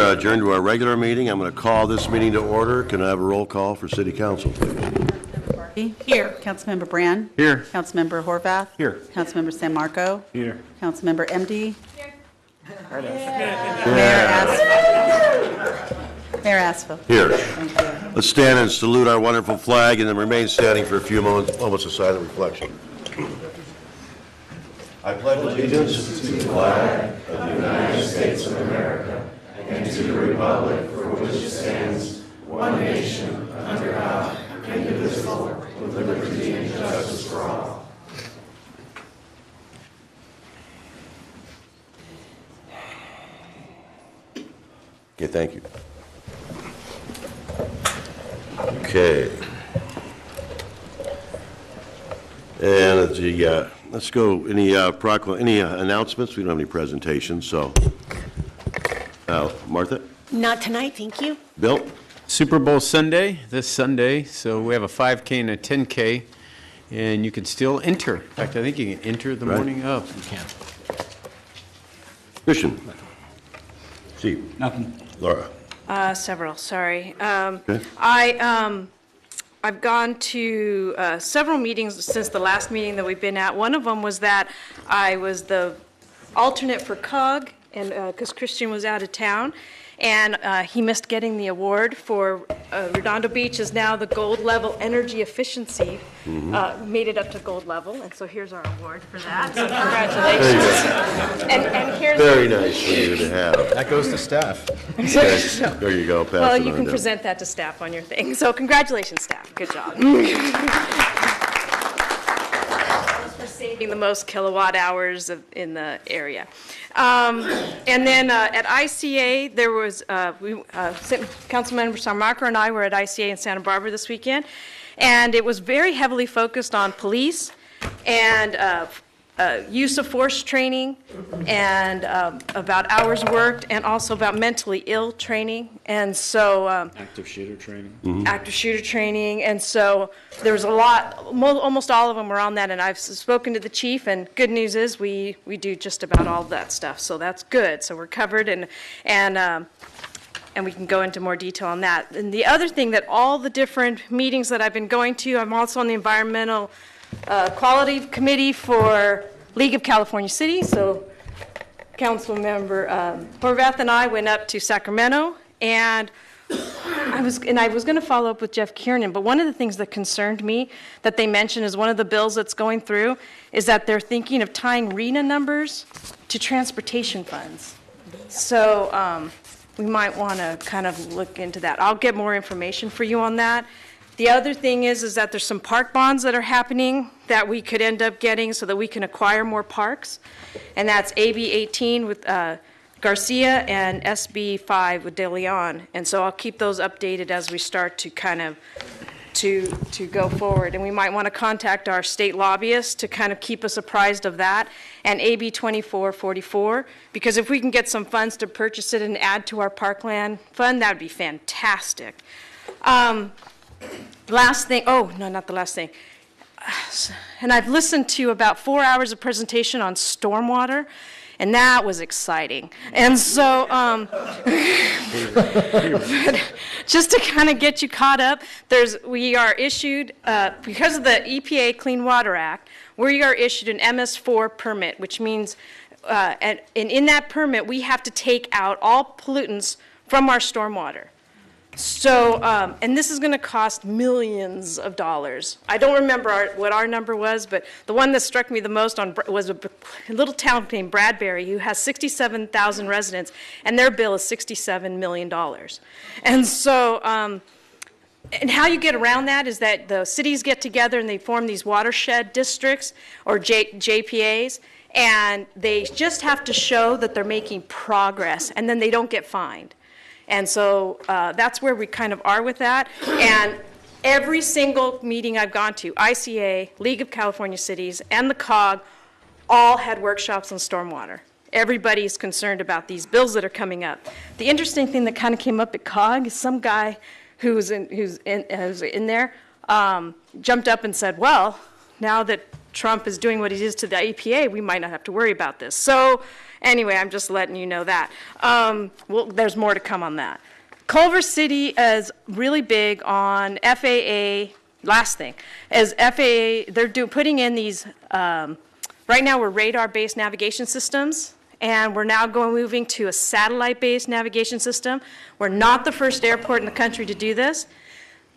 Adjourned to our regular meeting. I'm going to call this meeting to order. Can I have a roll call for City Council, please? Here. Councilmember Brand. Here. Councilmember Horvath. Here. Councilmember San Marco. Here. Councilmember MD. Here. Mayor Asfel. Here. Let's stand and salute our wonderful flag and then remain standing for a few moments of silent reflection. I pledge allegiance to the flag of the United States of America and to the republic for which it stands, one nation, under God, indivisible, with liberty and justice for all. Okay, thank you. Okay. And let's go. Any announcements? We don't have any presentations, so. Martha? Not tonight, thank you. Bill? Super Bowl Sunday, this Sunday, so we have a 5K and a 10K, and you can still enter. In fact, I think you can enter the morning of. You can. Christian? Steve? Nothing. Laura? Several, sorry. Okay. I've gone to several meetings since the last meeting that we've been at. One of them was that I was the alternate for COG, and because Christian was out of town, and he missed getting the award for Redondo Beach is now the gold level energy efficiency, made it up to gold level, and so here's our award for that. So congratulations. And here's Very nice for you to have. That goes to staff. There you go. Pass well, it you on can down. present that to staff on your thing. So congratulations, staff. Good job. For saving the most kilowatt hours in the area. And then at ICA, there was, Councilmember San Marco and I were at ICA in Santa Barbara this weekend, and it was very heavily focused on police and use of force training, and about hours worked, and also about mentally ill training, and so Active shooter training. active shooter training, and so there was a lot, almost all of them were on that, and I've spoken to the chief, and good news is we do just about all of that stuff, so that's good, so we're covered, and we can go into more detail on that. And the other thing that all the different meetings that I've been going to, I'm also on the environmental Quality Committee for League of California Cities, so Council Member Horvath and I went up to Sacramento, and I was going to follow up with Jeff Kiernan, but one of the things that concerned me that they mentioned is one of the bills that's going through is that they're thinking of tying RENA numbers to transportation funds. So we might want to kind of look into that. I'll get more information for you on that. The other thing is that there's some park bonds that are happening that we could end up getting so that we can acquire more parks. And that's AB 18 with Garcia and SB 5 with De Leon. And so I'll keep those updated as we start to kind of to go forward. And we might want to contact our state lobbyists to kind of keep us apprised of that. And AB 2444, because if we can get some funds to purchase it and add to our parkland fund, that would be fantastic. Last thing, oh, no, not the last thing. And I've listened to about 4 hours of presentation on stormwater, and that was exciting. And so, just to kind of get you caught up, we are issued, because of the EPA Clean Water Act, we are issued an MS4 permit, which means, and in that permit, we have to take out all pollutants from our stormwater. So, and this is going to cost millions of dollars. I don't remember what our number was, but the one that struck me the most was a little town named Bradbury, who has 67,000 residents, and their bill is $67 million. And so, and how you get around that is that the cities get together and they form these watershed districts, or JPAs, and they just have to show that they're making progress, and then they don't get fined. And so that's where we kind of are with that. And every single meeting I've gone to, ICA, League of California Cities, and the COG, all had workshops on stormwater. Everybody's concerned about these bills that are coming up. The interesting thing that kind of came up at COG is some guy who's in there jumped up and said, well, now that Trump is doing what he is to the EPA, we might not have to worry about this. So anyway, I'm just letting you know that. Well, there's more to come on that. Culver City is really big on FAA. Last thing is FAA. They're putting in these. Right now, we're radar-based navigation systems, and we're now moving to a satellite-based navigation system. We're not the first airport in the country to do this.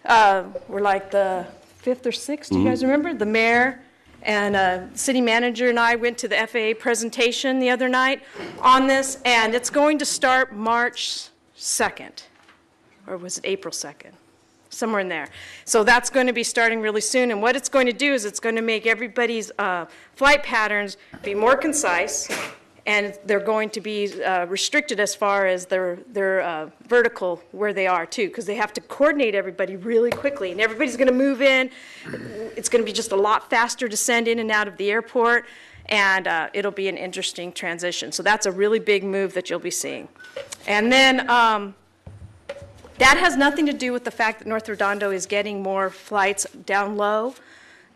We're like the 5th or 6th. Do you guys remember? The mayor and city manager and I went to the FAA presentation the other night on this, and it's going to start March 2nd. Or was it April 2nd? Somewhere in there. So that's going to be starting really soon. And what it's going to do is it's going to make everybody's flight patterns be more concise, and they're going to be restricted as far as their vertical where they are, too, because they have to coordinate everybody really quickly. And everybody's going to move in. It's going to be just a lot faster to send in and out of the airport, and it'll be an interesting transition. So that's a really big move that you'll be seeing. And then that has nothing to do with the fact that North Redondo is getting more flights down low.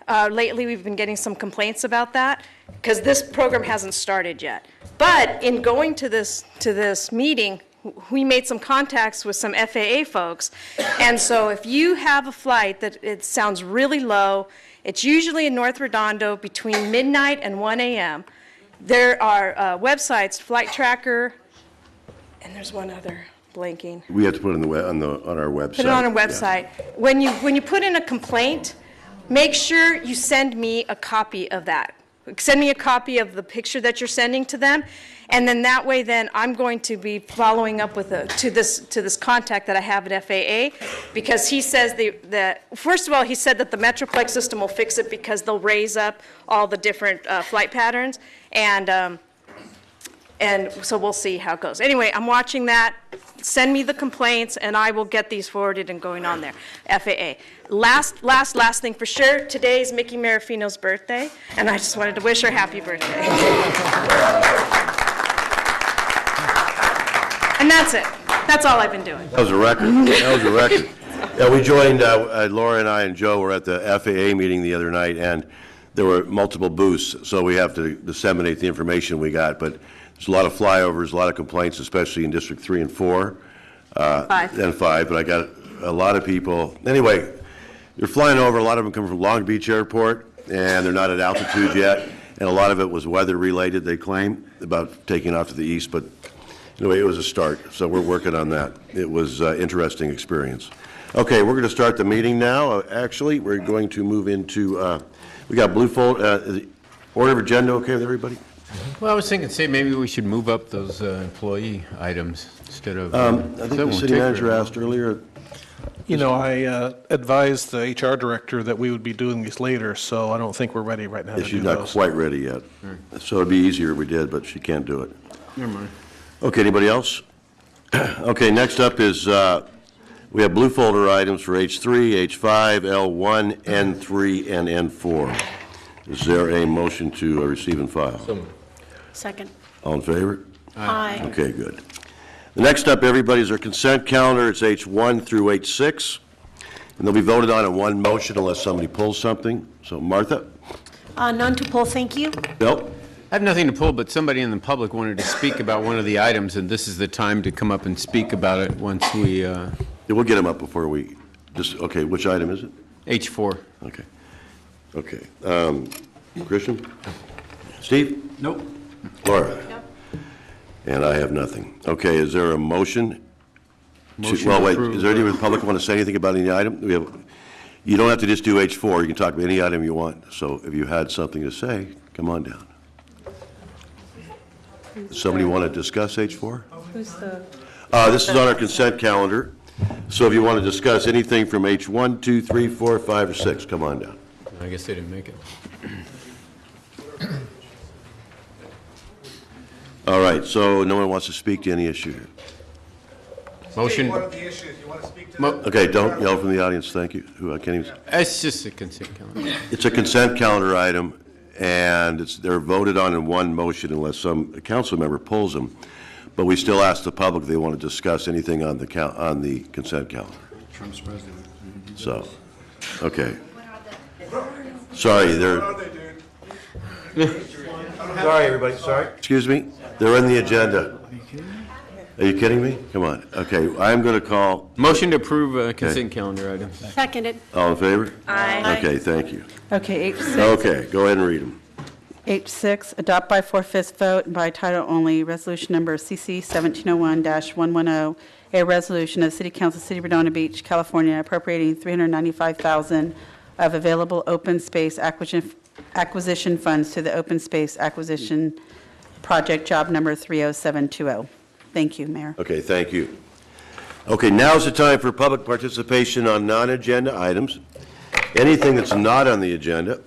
Lately, we've been getting some complaints about that because this program hasn't started yet. But in going to this meeting, we made some contacts with some FAA folks. And so if you have a flight that it sounds really low, it's usually in North Redondo between midnight and 1 a.m. There are websites, Flight Tracker, and there's one other. Blanking. We have to put it on our website. Put it on our website. Yeah. When you put in a complaint, make sure you send me a copy of that. Send me a copy of the picture that you're sending to them, and then that way, then I'm going to be following up with to this contact that I have at FAA, because he says that first of all, he said that the Metroplex system will fix it because they'll raise up all the different flight patterns, and so we'll see how it goes. Anyway, I'm watching that. Send me the complaints, and I will get these forwarded and going on there. FAA. Last thing for sure, today is Mickey Marafino's birthday, and I just wanted to wish her happy birthday. And that's it. That's all I've been doing. That was a record. That was a record. Yeah, we joined, Laura and I and Joe were at the FAA meeting the other night, and there were multiple booths, so we have to disseminate the information we got, but there's a lot of flyovers, a lot of complaints, especially in District 3 and 4. 5. And 5, but I got a lot of people. Anyway, they're flying over. A lot of them come from Long Beach Airport, and they're not at altitude yet. And a lot of it was weather-related, they claim, about taking off to the east. But anyway, it was a start, so we're working on that. It was an interesting experience. Okay, we're going to start the meeting now. Actually, we're going to move into, we got blue folder, order of agenda okay with everybody? Well, I was thinking, say, maybe we should move up those employee items instead of... I think the city manager asked earlier. You know, I advised the HR director that we would be doing these later, so I don't think we're ready right now to do those. She's not quite ready yet. So it'd be easier if we did, but she can't do it. Never mind. Okay, anybody else? Okay, next up is, we have blue folder items for H3, H5, L1, N3, and N4. Is there a motion to receive and file? Second. All in favor? Aye. Okay, good. The next up, everybody, is our consent calendar. It's H1 through H6, and they'll be voted on in one motion unless somebody pulls something. So, Martha? None to pull, thank you. Bill? I have nothing to pull, but somebody in the public wanted to speak about one of the items, and this is the time to come up and speak about it once we... Yeah, we'll get them up before we okay, which item is it? H4. Okay. Okay. Christian? Steve? Nope. Laura? Nope. And I have nothing. Okay, is there a motion? Motion Well, to wait, approve. is there anyone in the public want to say anything about any item? You don't have to just do H4. You can talk about any item you want. So if you had something to say, come on down. Somebody want to discuss H4? Who's the? This is on our consent calendar. So if you want to discuss anything from H1, 2, 3, 4, 5, or 6, come on down. I guess they didn't make it. All right, so no one wants to speak to any issue. Motion. One of the issues, you want to speak to that? Okay, don't yell from the audience, thank you. I can't even. It's just a consent calendar. It's a consent calendar item, and they're voted on in one motion unless some council member pulls them. But we still ask the public if they want to discuss anything on the consent calendar. Trump's president. So, okay. Sorry, What are they, dude? Sorry, everybody, sorry. Excuse me? They're in the agenda. Are you kidding me? Come on. Okay, I'm going to call, Motion to approve consent calendar items. Seconded. all in favor? Aye. Okay, thank you. Okay, H6. Okay, go ahead and read them. H6, adopt by four-fifths vote and by title only, resolution number CC 1701-110, a resolution of the City Council, City of Redondo Beach, California, appropriating $395,000 of available open space acquisition funds to the Open Space Acquisition Project Job Number 30720. Thank you, Mayor. Okay, thank you. Okay, now's the time for public participation on non-agenda items. Anything that's not on the agenda,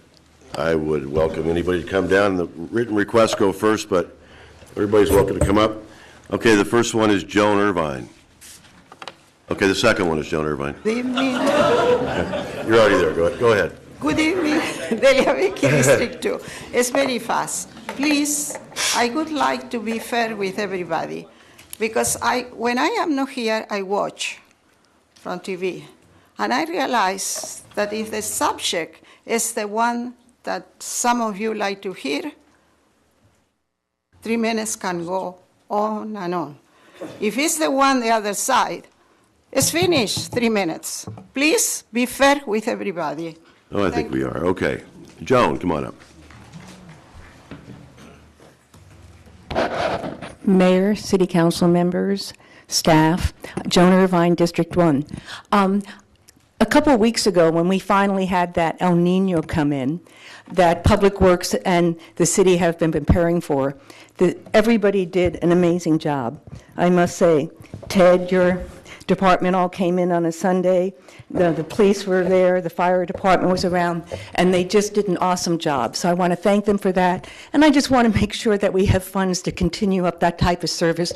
I would welcome anybody to come down. The written requests go first, but everybody's welcome to come up. Okay, the first one is Joan Irvine. Okay, the second one is Joan Irvine. Good evening. You're already there. Go ahead. Good evening. Delia Vicky, District 2. It's very fast. Please, I would like to be fair with everybody, because when I am not here, I watch from TV, and I realize that if the subject is the one that some of you like to hear, 3 minutes can go on and on. If it's the one the other side, it's finished, 3 minutes. Please be fair with everybody. Oh, I think we are. Okay. Joan, come on up. Mayor, City Council members, staff, Joan Irvine, District 1. A couple of weeks ago, when we finally had that El Nino come in, that Public Works and the city have been preparing for, everybody did an amazing job. I must say, Ted, your department all came in on a Sunday. The police were there, the fire department was around, and they just did an awesome job. So I want to thank them for that. And I just want to make sure that we have funds to continue up that type of service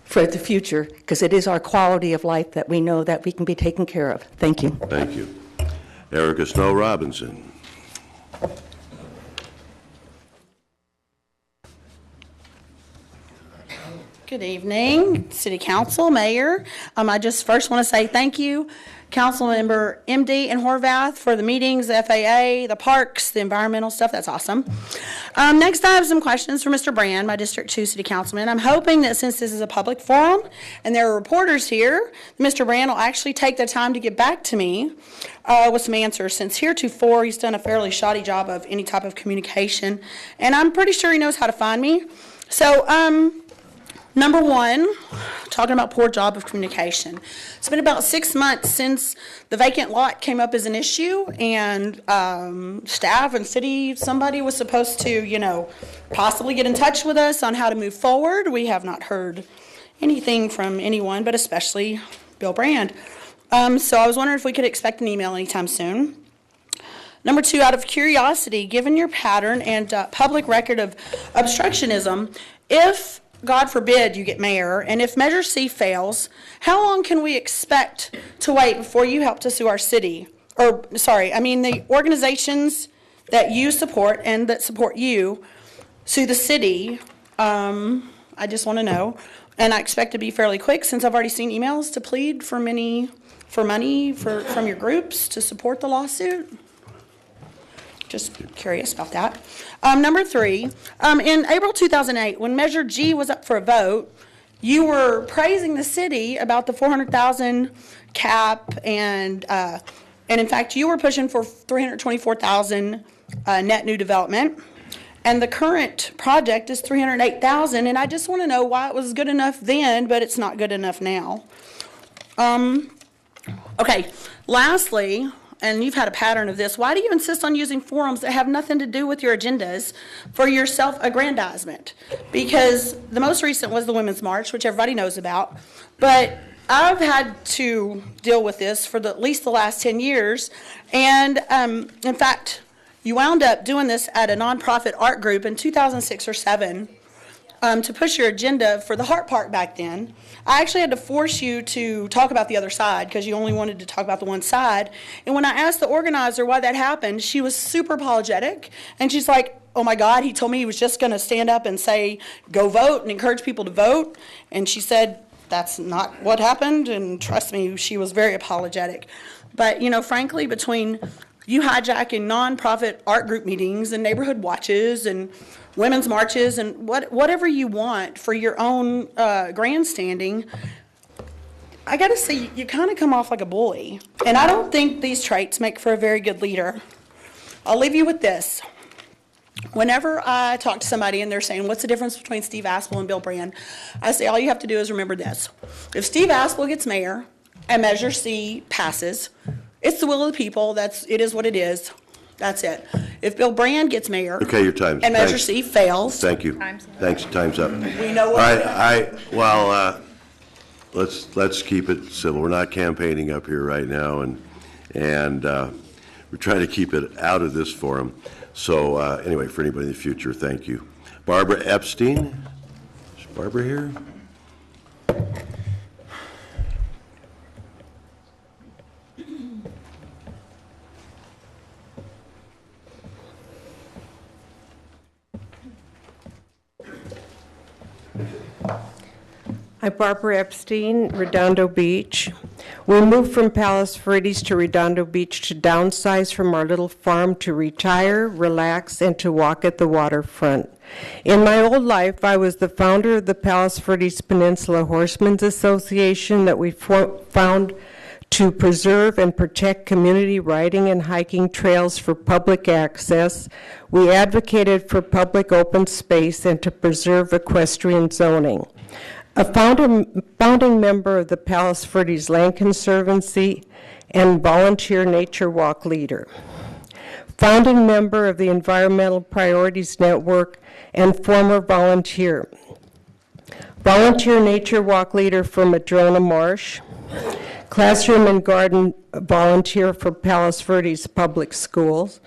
for the future, because it is our quality of life that we know that we can be taken care of. Thank you. Thank you. Erica Snow Robinson. Good evening, City Council, Mayor. I just first want to say thank you, Councilmember MD and Horvath, for the meetings, the FAA, the parks, the environmental stuff. That's awesome. Next, I have some questions for Mr. Brand, my District 2 City Councilman. I'm hoping that since this is a public forum and there are reporters here, Mr. Brand will actually take the time to get back to me with some answers, since heretofore he's done a fairly shoddy job of any type of communication, and I'm pretty sure he knows how to find me. So, number one, talking about poor job of communication. It's been about 6 months since the vacant lot came up as an issue, and staff and city, somebody was supposed to, possibly get in touch with us on how to move forward. We have not heard anything from anyone, but especially Bill Brand. So I was wondering if we could expect an email anytime soon. Number two, out of curiosity, given your pattern and public record of obstructionism, if God forbid you get mayor, and if Measure C fails, how long can we expect to wait before you help to sue our city? The organizations that you support and that support you sue the city. I just want to know, and I expect to be fairly quick, since I've already seen emails to plead for money from your groups to support the lawsuit. Just curious about that. Number three, in April 2008, when Measure G was up for a vote, you were praising the city about the $400,000 cap, and in fact, you were pushing for $324,000 net new development. And the current project is $308,000, and I just want to know why it was good enough then, but it's not good enough now. Okay, lastly, and you've had a pattern of this, why do you insist on using forums that have nothing to do with your agendas for your self-aggrandizement? Because the most recent was the Women's March, which everybody knows about, but I've had to deal with this for at least the last 10 years, and in fact, you wound up doing this at a nonprofit art group in 2006 or 7 to push your agenda for the Hart Park back then. I actually had to force you to talk about the other side because you only wanted to talk about the one side. And when I asked the organizer why that happened, she was super apologetic. And she's like, oh my God, he told me he was just going to stand up and say, go vote and encourage people to vote. And she said, that's not what happened. And trust me, she was very apologetic. But, frankly, between you hijacking nonprofit art group meetings and neighborhood watches and women's marches and whatever you want for your own grandstanding, I got to say, you kind of come off like a bully. And I don't think these traits make for a very good leader. I'll leave you with this. Whenever I talk to somebody and they're saying, what's the difference between Steve Aspel and Bill Brand? I say, all you have to do is remember this. If Steve Aspel gets mayor and Measure C passes, it's the will of the people. It is what it is. That's it. If Bill Brand gets mayor. Okay, your time. And Measure C fails. Thank you. Thanks, time's up. We know what. Well, let's keep it civil. We're not campaigning up here right now, and we're trying to keep it out of this forum. So anyway, for anybody in the future, thank you. Barbara Epstein. Is Barbara here? I'm Barbara Epstein, Redondo Beach. We moved from Palos Verdes to Redondo Beach to downsize from our little farm to retire, relax, and to walk at the waterfront. In my old life, I was the founder of the Palos Verdes Peninsula Horsemen's Association that we found to preserve and protect community riding and hiking trails for public access. We advocated for public open space and to preserve equestrian zoning. A founding member of the Palos Verdes Land Conservancy and volunteer nature walk leader. Founding member of the Environmental Priorities Network and former volunteer. Volunteer nature walk leader for Madrona Marsh. Classroom and garden volunteer for Palos Verdes Public Schools.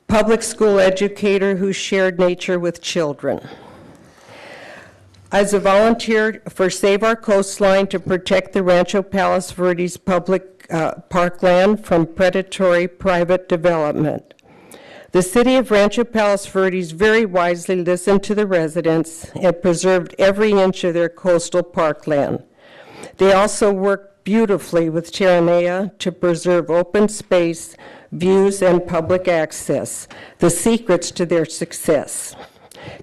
Public school educator who shared nature with children. As a volunteer for Save Our Coastline to protect the Rancho Palos Verdes public parkland from predatory private development. The city of Rancho Palos Verdes very wisely listened to the residents and preserved every inch of their coastal parkland. They also worked beautifully with Terranea to preserve open space, views, and public access, the secrets to their success.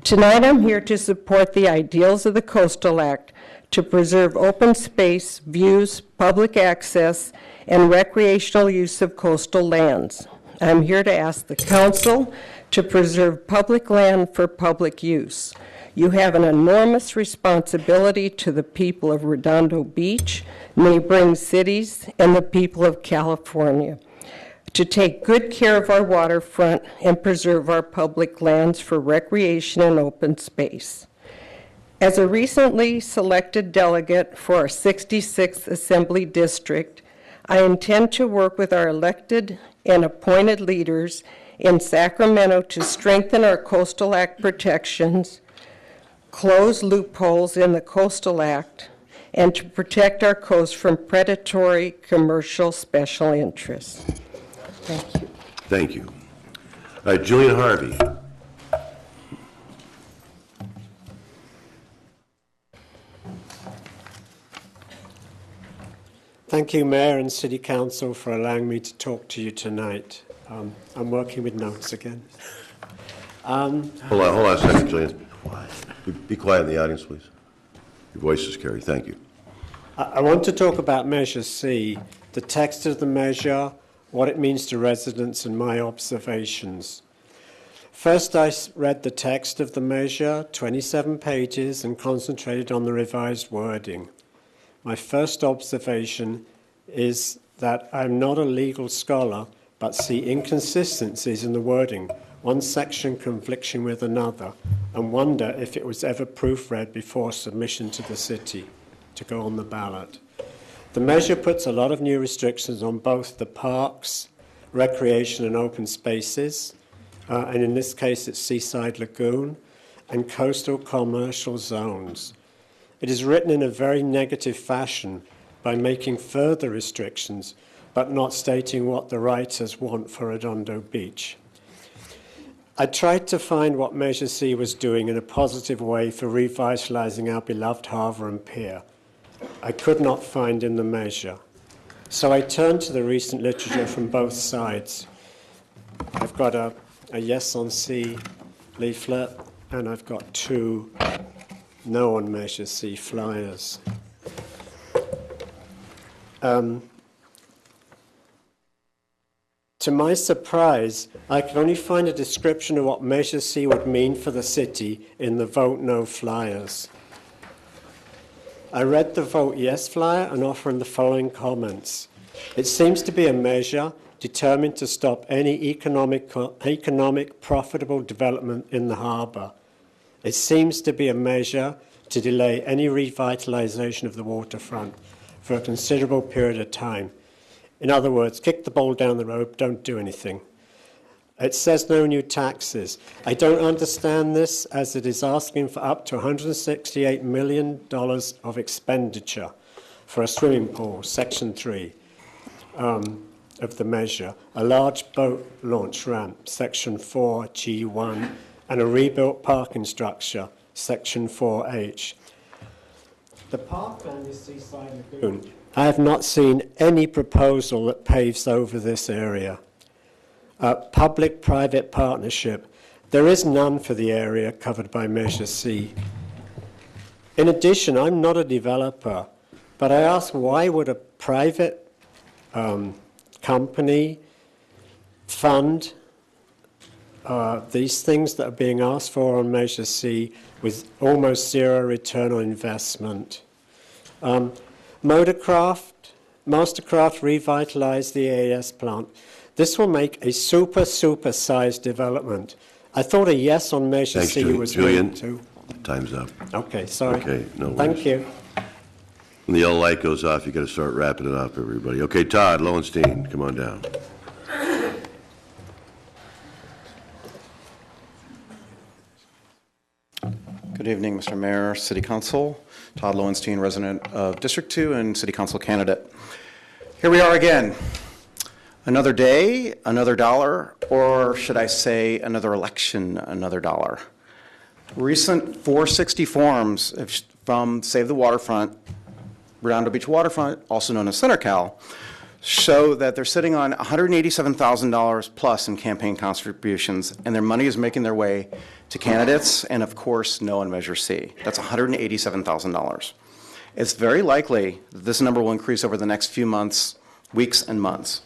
Tonight I'm here to support the ideals of the Coastal Act to preserve open space, views, public access, and recreational use of coastal lands. I'm here to ask the council to preserve public land for public use. You have an enormous responsibility to the people of Redondo Beach, neighboring cities, and the people of California to take good care of our waterfront and preserve our public lands for recreation and open space. As a recently selected delegate for our 66th Assembly District, I intend to work with our elected and appointed leaders in Sacramento to strengthen our Coastal Act protections, close loopholes in the Coastal Act, and to protect our coast from predatory commercial special interests. Thank you. Thank you. All right, Julian Harvey. Thank you, Mayor and City Council, for allowing me to talk to you tonight. I'm working with notes again. Hold on a second, Julian. Be quiet in the audience, please. Your voice is carried. Thank you. I want to talk about Measure C, the text of the measure, what it means to residents, and my observations. First, I read the text of the measure, 27 pages, and concentrated on the revised wording. My first observation is that I'm not a legal scholar, but see inconsistencies in the wording, one section conflicting with another, and wonder if it was ever proofread before submission to the city to go on the ballot. The measure puts a lot of new restrictions on both the parks, recreation and open spaces, and in this case it's Seaside Lagoon, and coastal commercial zones. It is written in a very negative fashion by making further restrictions, but not stating what the writers want for Redondo Beach. I tried to find what Measure C was doing in a positive way for revitalizing our beloved harbour and pier. I could not find in the measure. So I turned to the recent literature from both sides. I've got a yes on C leaflet, and I've got 2 no on Measure C flyers. To my surprise, I could only find a description of what Measure C would mean for the city in the Vote No flyers. I read the Vote Yes flyer and offer the following comments. It seems to be a measure determined to stop any economic profitable development in the harbour. It seems to be a measure to delay any revitalisation of the waterfront for a considerable period of time. In other words, kick the ball down the road, don't do anything. It says no new taxes. I don't understand this, as it is asking for up to $168 million of expenditure for a swimming pool, Section 3 of the measure, a large boat launch ramp, Section 4G1, and a rebuilt parking structure, Section 4H. The parkland is Seaside Lagoon. I have not seen any proposal that paves over this area. Public-private partnership. There is none for the area covered by Measure C. In addition, I'm not a developer, but I ask, why would a private company fund these things that are being asked for on Measure C with almost zero return on investment? Mastercraft revitalized the AES plant. This will make a super-sized development. I thought a yes on Measure C was Julian, to. time's up. Okay, sorry. Okay, no worries. Thank you. When the yellow light goes off, you got to start wrapping it up, everybody. Okay, Todd Lowenstein, come on down. Good evening, Mr. Mayor, City Council. Todd Lowenstein, resident of District 2 and City Council candidate. Here we are again. Another day, another dollar, or should I say another election, another dollar. Recent 460 forms from Save the Waterfront, Redondo Beach Waterfront, also known as CenterCal, show that they're sitting on $187,000 plus in campaign contributions, and their money is making their way to candidates and, of course, no on Measure C. That's $187,000. It's very likely that this number will increase over the next few months, weeks, and months.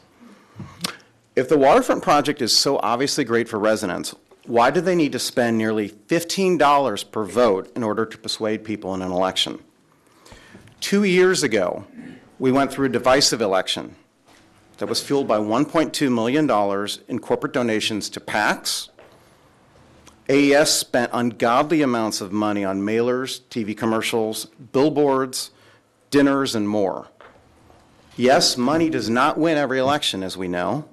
If the waterfront project is so obviously great for residents, why do they need to spend nearly $15 per vote in order to persuade people in an election? 2 years ago, we went through a divisive election that was fueled by $1.2 million in corporate donations to PACs. AES spent ungodly amounts of money on mailers, TV commercials, billboards, dinners, and more. Yes, money does not win every election, as we know,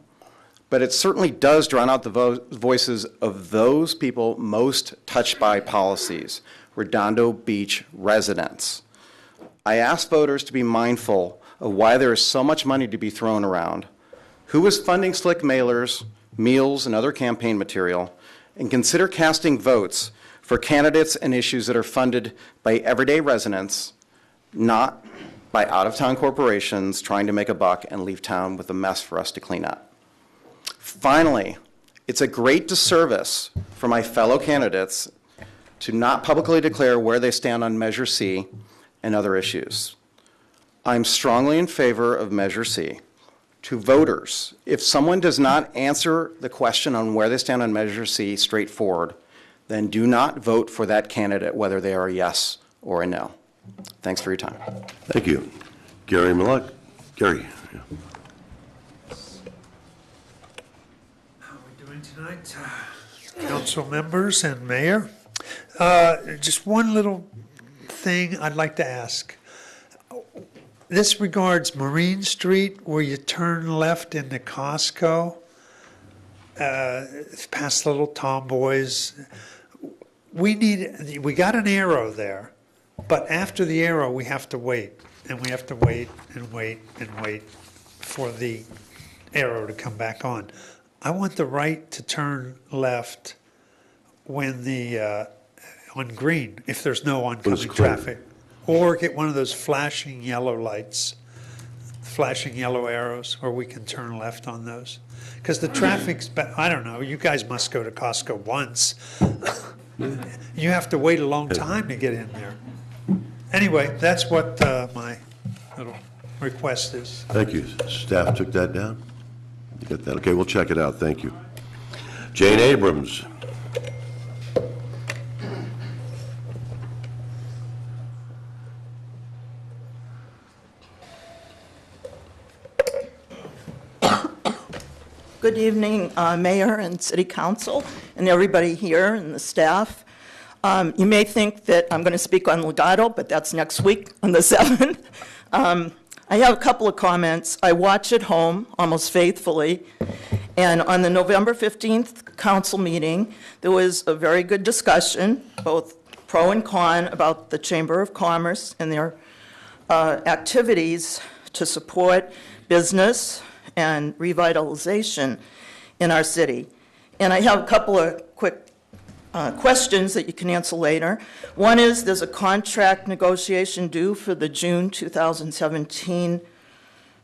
but it certainly does drown out the voices of those people most touched by policies, Redondo Beach residents. I ask voters to be mindful of why there is so much money to be thrown around, who is funding slick mailers, meals, and other campaign material, and consider casting votes for candidates and issues that are funded by everyday residents, not by out-of-town corporations trying to make a buck and leave town with a mess for us to clean up. Finally, it's a great disservice for my fellow candidates to not publicly declare where they stand on Measure C and other issues. I'm strongly in favor of Measure C. To voters, if someone does not answer the question on where they stand on Measure C straightforward, then do not vote for that candidate, whether they are a yes or a no. Thanks for your time. Thank you. Gary Malek. Gary. Yeah. How are we doing tonight? Council members and mayor? Just one little thing I'd like to ask. This regards Marine Street, where you turn left into Costco, past Little Tomboys. We got an arrow there, but after the arrow, we have to wait, and we have to wait and wait and wait for the arrow to come back on. I want the right to turn left when on green, if there's no oncoming traffic. Or get one of those flashing yellow lights, flashing yellow arrows, where we can turn left on those. because the traffic's, I don't know, you guys must go to Costco once. You have to wait a long time to get in there. Anyway, that's what my little request is. Thank you. Staff took that down? You got that? Okay, we'll check it out. Thank you. Jane Abrams. Good evening, Mayor and City Council, and everybody here and the staff. You may think that I'm going to speak on Legato, but that's next week on the 7th. I have a couple of comments. I watch at home almost faithfully, and on the November 15th council meeting, there was a very good discussion, both pro and con, about the Chamber of Commerce and their activities to support business and revitalization in our city. And I have a couple of quick questions that you can answer later. One is, there's a contract negotiation due for the June 2017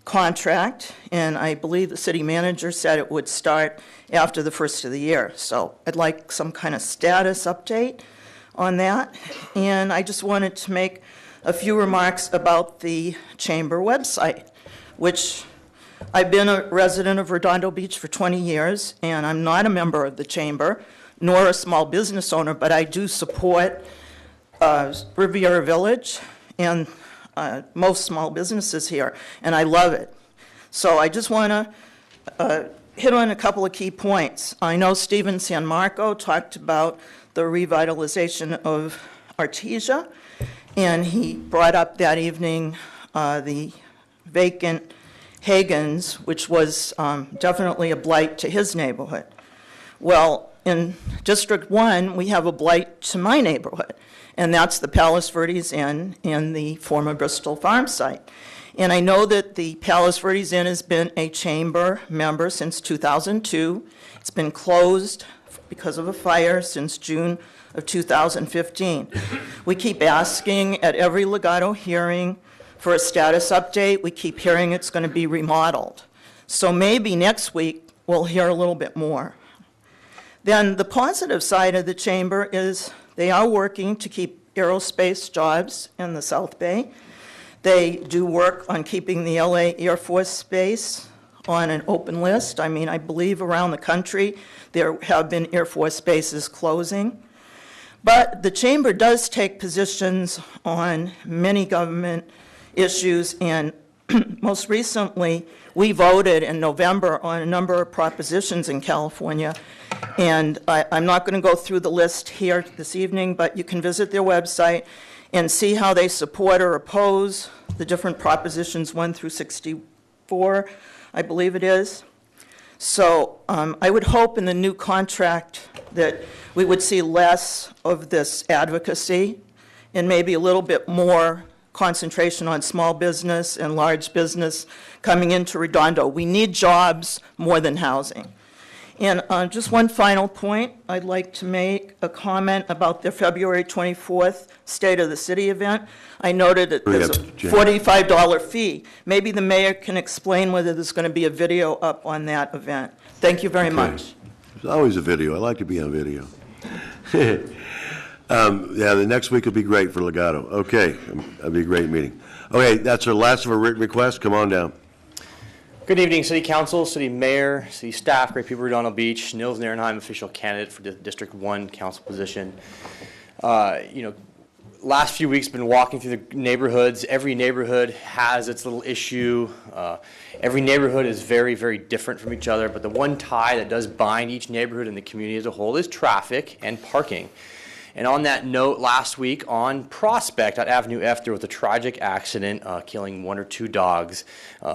contract, and I believe the city manager said it would start after the first of the year. So I'd like some kind of status update on that. And I just wanted to make a few remarks about the Chamber website, which I've been a resident of Redondo Beach for 20 years, and I'm not a member of the Chamber, nor a small business owner, but I do support Riviera Village and most small businesses here, and I love it. So I just want to hit on a couple of key points. I know Stephen San Marco talked about the revitalization of Artesia, and he brought up that evening the vacant Hagen's, which was definitely a blight to his neighborhood. Well, in District 1, we have a blight to my neighborhood, and that's the Palos Verdes Inn and the former Bristol Farm site. And I know that the Palos Verdes Inn has been a Chamber member since 2002. It's been closed because of a fire since June of 2015. We keep asking at every Legato hearing for a status update. We keep hearing it's going to be remodeled. So maybe next week we'll hear a little bit more. Then the positive side of the Chamber is they are working to keep aerospace jobs in the South Bay. They do work on keeping the LA Air Force Base on an open list. I mean, I believe around the country there have been Air Force bases closing. But the Chamber does take positions on many government issues, and most recently, we voted in November on a number of propositions in California, and I'm not going to go through the list here this evening, but you can visit their website and see how they support or oppose the different propositions 1 through 64, I believe it is. So I would hope in the new contract that we would see less of this advocacy and maybe a little bit more concentration on small business and large business coming into Redondo. We need jobs more than housing. And just one final point, I'd like to make a comment about the February 24th State of the City event. I noted that there's a $45 fee. Maybe the mayor can explain whether there's going to be a video up on that event. Thank you very much. There's always a video. I like to be on video. Yeah, the next week will be great for Legato. Okay, that'll be a great meeting. Okay, that's our last of our written requests. Come on down. Good evening, City Council, City Mayor, City Staff, Great People of Redondo Beach, Nils Nierenheim, official candidate for the District 1 Council position. Last few weeks been walking through the neighborhoods. Every neighborhood has its little issue. Every neighborhood is very, very different from each other, but the one tie that does bind each neighborhood and the community as a whole is traffic and parking. And on that note, last week on Prospect at Avenue F, there was a tragic accident killing 1 or 2 dogs.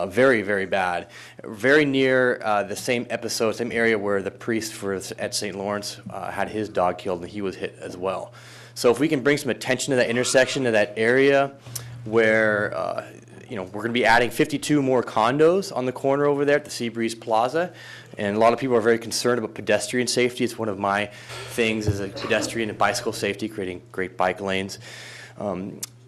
Very, very bad. Very near the same episode, same area where the priest at St. Lawrence had his dog killed, and he was hit as well. So if we can bring some attention to that intersection, to that area where we're going to be adding 52 more condos on the corner over there at the Seabreeze Plaza. And a lot of people are very concerned about pedestrian safety. It's one of my things as a pedestrian and bicycle safety, creating great bike lanes.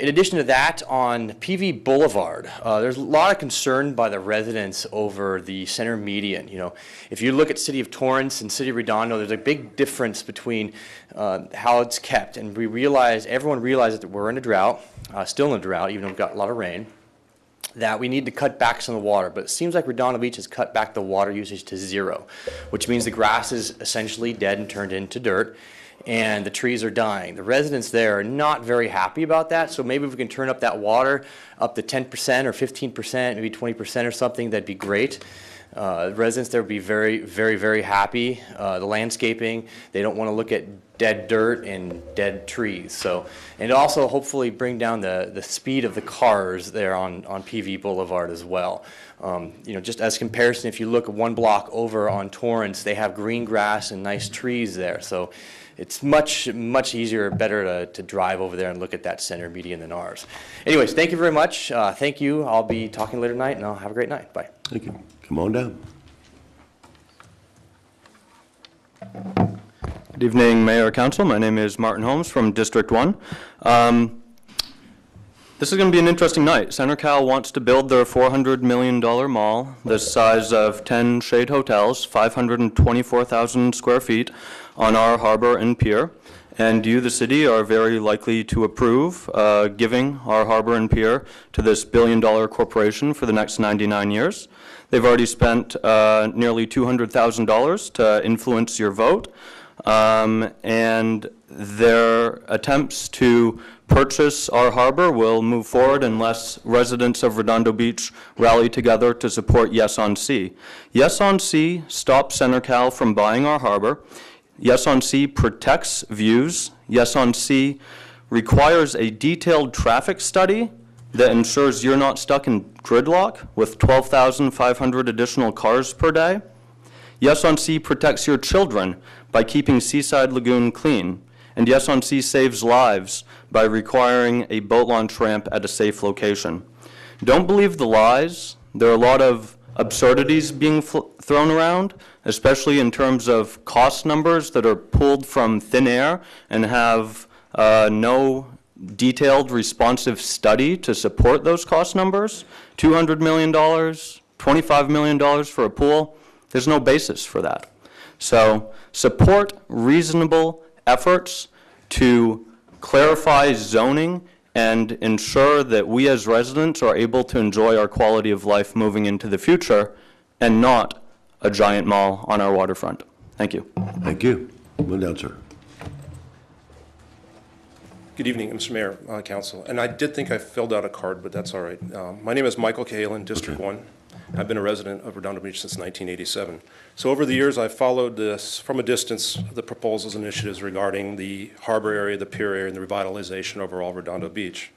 In addition to that, on PV Boulevard, there's a lot of concern by the residents over the center median. You know, if you look at City of Torrance and City of Redondo, there's a big difference between how it's kept. And everyone realizes that we're in a drought, still in a drought, even though we've got a lot of rain, that we need to cut back some of the water. But it seems like Redondo Beach has cut back the water usage to 0, which means the grass is essentially dead and turned into dirt, and the trees are dying. The residents there are not very happy about that, so maybe if we can turn up that water up to 10% or 15%, maybe 20% or something, that'd be great. The residents there would be very, very, very happy. The landscaping, they don't want to look at dead dirt and dead trees. So, and also hopefully bring down the speed of the cars there on PV Boulevard as well. You know, just as comparison, if you look at one block over on Torrance, they have green grass and nice trees there. So it's much easier, better to drive over there and look at that center median than ours. Anyways, thank you very much. Thank you. I'll be talking later tonight, and I'll have a great night. Bye. Thank you. Come on down. Good evening, Mayor, Council. My name is Martin Holmes from District 1. This is going to be an interesting night. CenterCal wants to build their $400 million mall, the size of 10 shade hotels, 524,000 square feet on our harbor and pier. And you, the city, are very likely to approve giving our harbor and pier to this billion-dollar corporation for the next 99 years. They've already spent nearly $200,000 to influence your vote. And their attempts to purchase our harbor will move forward unless residents of Redondo Beach rally together to support Yes on Sea. Yes on Sea stops CenterCal from buying our harbor. Yes on Sea protects views. Yes on Sea requires a detailed traffic study that ensures you're not stuck in gridlock with 12,500 additional cars per day. Yes on Sea protects your children by keeping Seaside Lagoon clean. And Yes on Sea saves lives by requiring a boat launch ramp at a safe location. Don't believe the lies. There are a lot of absurdities being thrown around, especially in terms of cost numbers that are pulled from thin air and have no detailed responsive study to support those cost numbers. $200 million, $25 million for a pool, there's no basis for that. So support reasonable efforts to clarify zoning and ensure that we as residents are able to enjoy our quality of life moving into the future and not a giant mall on our waterfront. Thank you. Thank you. Well done, sir. Good evening, Mr. Mayor, Council. And I did think I filled out a card, but that's all right. My name is Michael Cahalan, District 1. I've been a resident of Redondo Beach since 1987. So over the years, I've followed this from a distance, the proposals and initiatives regarding the harbor area, the pier area, and the revitalization overall Redondo Beach.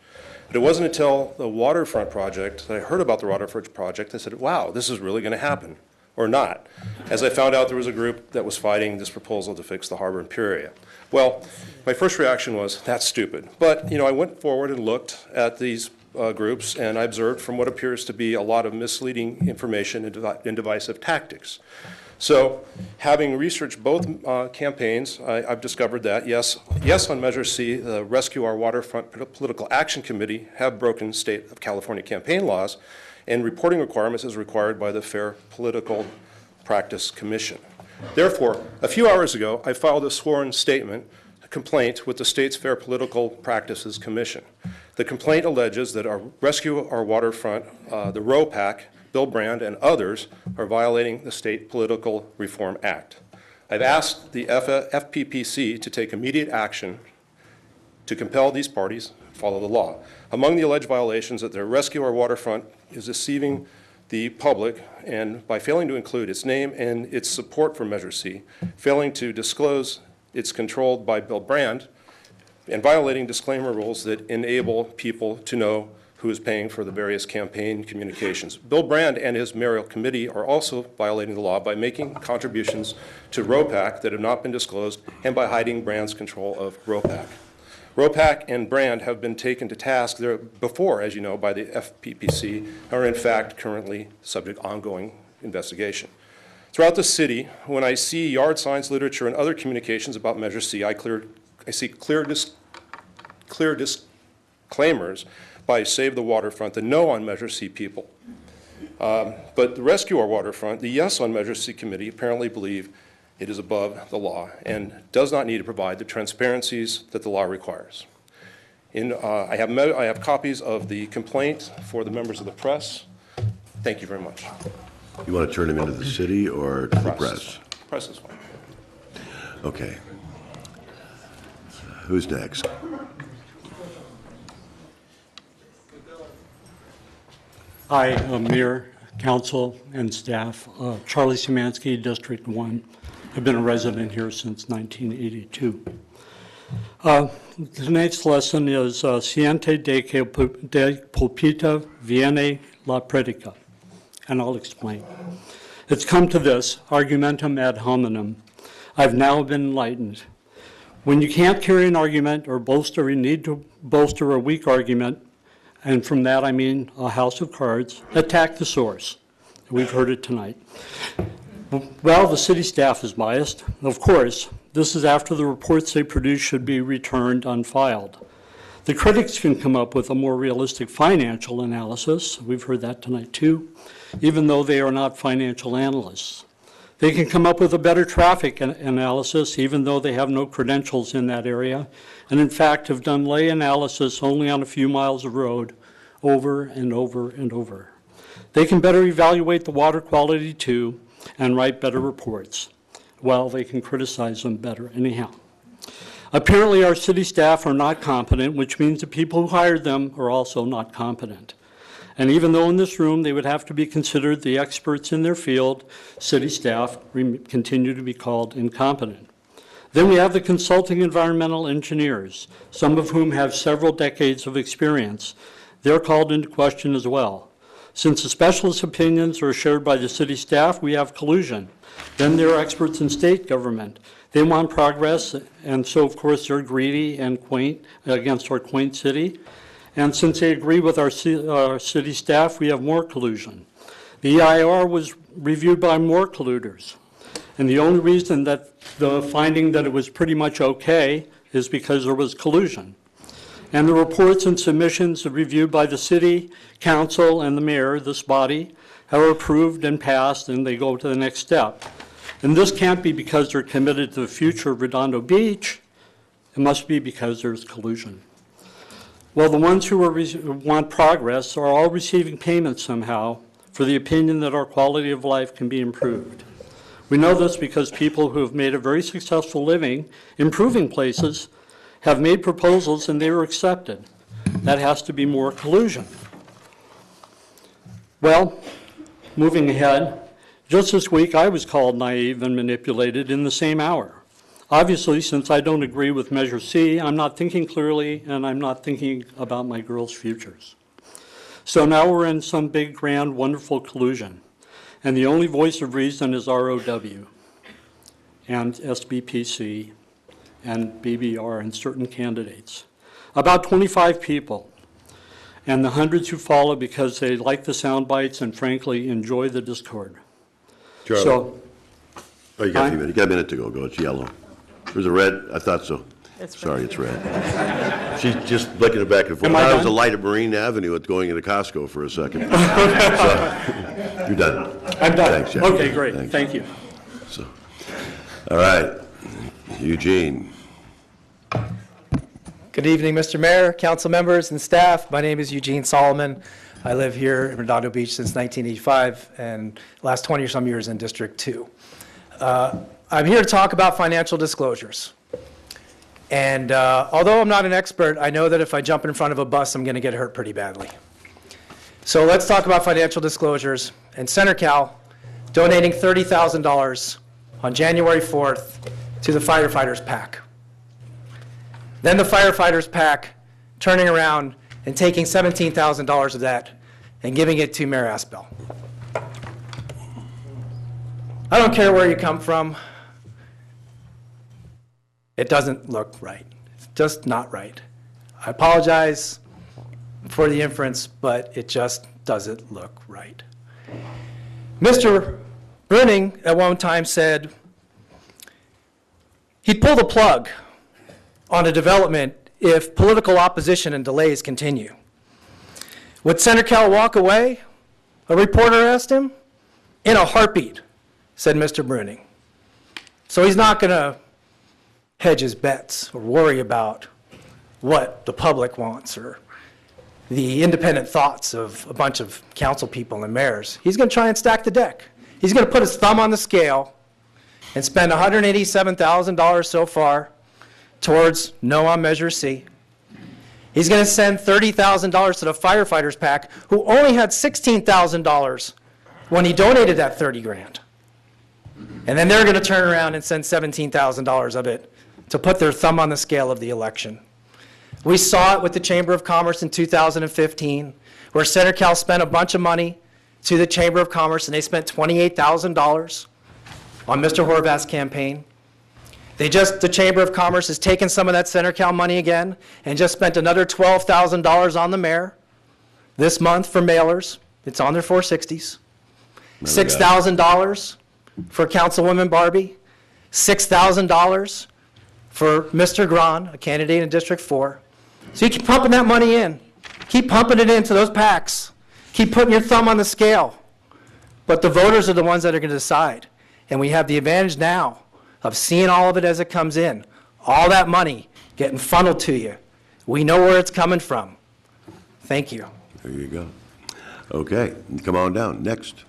But it wasn't until the waterfront project that I heard about the waterfront project and said, wow, this is really going to happen, or not. As I found out there was a group that was fighting this proposal to fix the harbor and pier area. Well, my first reaction was, that's stupid. But, you know, I went forward and looked at these groups, and I observed from what appears to be a lot of misleading information and divisive tactics. So, having researched both campaigns, I've discovered that, yes on Measure C, the Rescue Our Waterfront Political Action Committee have broken state of California campaign laws, and reporting requirements as required by the Fair Political Practice Commission. Therefore, a few hours ago, I filed a sworn statement, a complaint with the state's Fair Political Practices Commission. The complaint alleges that our Rescue Our Waterfront, the ROPAC, Bill Brand, and others are violating the State Political Reform Act. I've asked the FPPC to take immediate action to compel these parties to follow the law. Among the alleged violations that the Rescue Our Waterfront is deceiving the public and by failing to include its name and its support for Measure C, failing to disclose it's controlled by Bill Brand, and violating disclaimer rules that enable people to know who is paying for the various campaign communications. Bill Brand and his mayoral committee are also violating the law by making contributions to ROPAC that have not been disclosed and by hiding Brand's control of ROPAC. ROPAC and Brand have been taken to task there before, as you know, by the FPPC, and are in fact currently subject to ongoing investigation. Throughout the city, when I see yard signs, literature, and other communications about Measure C, I see clear claimers by Save the Waterfront, the no on Measure C people. But the Rescue Our Waterfront, the yes on Measure C committee apparently believe it is above the law and does not need to provide the transparencies that the law requires. I have copies of the complaint for the members of the press. Thank you very much. You want to turn them into the city or to the press? Press is fine. Okay. Who's next? Hi, Mayor, Council, and staff. Charlie Szymanski, District 1. I've been a resident here since 1982. Tonight's lesson is Siente de Pulpita Viene la Predica, and I'll explain. It's come to this, argumentum ad hominem. I've now been enlightened. When you can't carry an argument or bolster, you need to bolster a weak argument, and from that I mean a house of cards, attack the source. We've heard it tonight. Well, the city staff is biased. Of course, this is after the reports they produce should be returned unfiled. The critics can come up with a more realistic financial analysis. We've heard that tonight too, even though they are not financial analysts. They can come up with a better traffic analysis, even though they have no credentials in that area, and in fact have done lay analysis only on a few miles of road over and over and over. They can better evaluate the water quality too, and write better reports. Well, they can criticize them better anyhow. Apparently our city staff are not competent, which means the people who hired them are also not competent. And even though in this room they would have to be considered the experts in their field, city staff continue to be called incompetent. Then we have the consulting environmental engineers, some of whom have several decades of experience. They're called into question as well. Since the specialist opinions are shared by the city staff, we have collusion. Then there are experts in state government. They want progress, and so of course they're greedy and quaint against our quaint city. And since they agree with our city staff, we have more collusion. The EIR was reviewed by more colluders. And the only reason that the finding that it was pretty much okay is because there was collusion. And the reports and submissions reviewed by the city, council, and the mayor, this body, are approved and passed, and they go to the next step. And this can't be because they're committed to the future of Redondo Beach. It must be because there's collusion. Well, the ones who want progress are all receiving payments somehow for the opinion that our quality of life can be improved. We know this because people who have made a very successful living improving places have made proposals and they were accepted. That has to be more collusion. Well, moving ahead, just this week I was called naive and manipulated in the same hour. Obviously, since I don't agree with Measure C, I'm not thinking clearly and I'm not thinking about my girls' futures. So now we're in some big, grand, wonderful collusion. And the only voice of reason is ROW and SBPC and BBR and certain candidates. About 25 people. And the hundreds who follow because they like the sound bites and frankly enjoy the discord. Charlie? So, Oh, you got a few minutes. You got a minute to go. Go. It's yellow. There's a red. I thought so. Sorry, it's red. She's just flicking it back and forth. I was a light at Marine Avenue going into Costco for a second. So, you're done. I'm done. Thanks, Jeff. Okay, great. Thank you. So, all right, Eugene. Good evening, Mr. Mayor, council members, and staff. My name is Eugene Solomon. I live here in Redondo Beach since 1985 and last 20 or some years in District 2. I'm here to talk about financial disclosures. And although I'm not an expert, I know that if I jump in front of a bus, I'm going to get hurt pretty badly. So let's talk about financial disclosures. And CenterCal donating $30,000 on January 4th to the Firefighters PAC. Then the Firefighters PAC turning around and taking $17,000 of that and giving it to Mayor Aspel. I don't care where you come from. It doesn't look right. It's just not right. I apologize for the inference, but it just doesn't look right. Mr. Bruning at one time said he'd pull the plug on a development if political opposition and delays continue. Would Senator Cal walk away? A reporter asked him. In a heartbeat, said Mr. Bruning. So he's not going to hedge his bets or worry about what the public wants or the independent thoughts of a bunch of council people and mayors. He's going to try and stack the deck. He's going to put his thumb on the scale and spend $187,000 so far towards no on Measure C. He's going to send $30,000 to the firefighters PAC, who only had $16,000 when he donated that 30 grand. And then they're going to turn around and send $17,000 of it to put their thumb on the scale of the election. We saw it with the Chamber of Commerce in 2015, where Senator Cal spent a bunch of money to the Chamber of Commerce, and they spent $28,000 on Mr. Horvath's campaign. The Chamber of Commerce has taken some of that Senator Cal money again and just spent another $12,000 on the mayor this month for mailers. It's on their 460s. $6,000 for Councilwoman Barbie. $6,000 for Mr. Grahn, a candidate in District 4. So you keep pumping that money in. Keep pumping it into those PACs. Keep putting your thumb on the scale. But the voters are the ones that are going to decide. And we have the advantage now of seeing all of it as it comes in. All that money getting funneled to you. We know where it's coming from. Thank you. There you go. Okay, come on down. Next.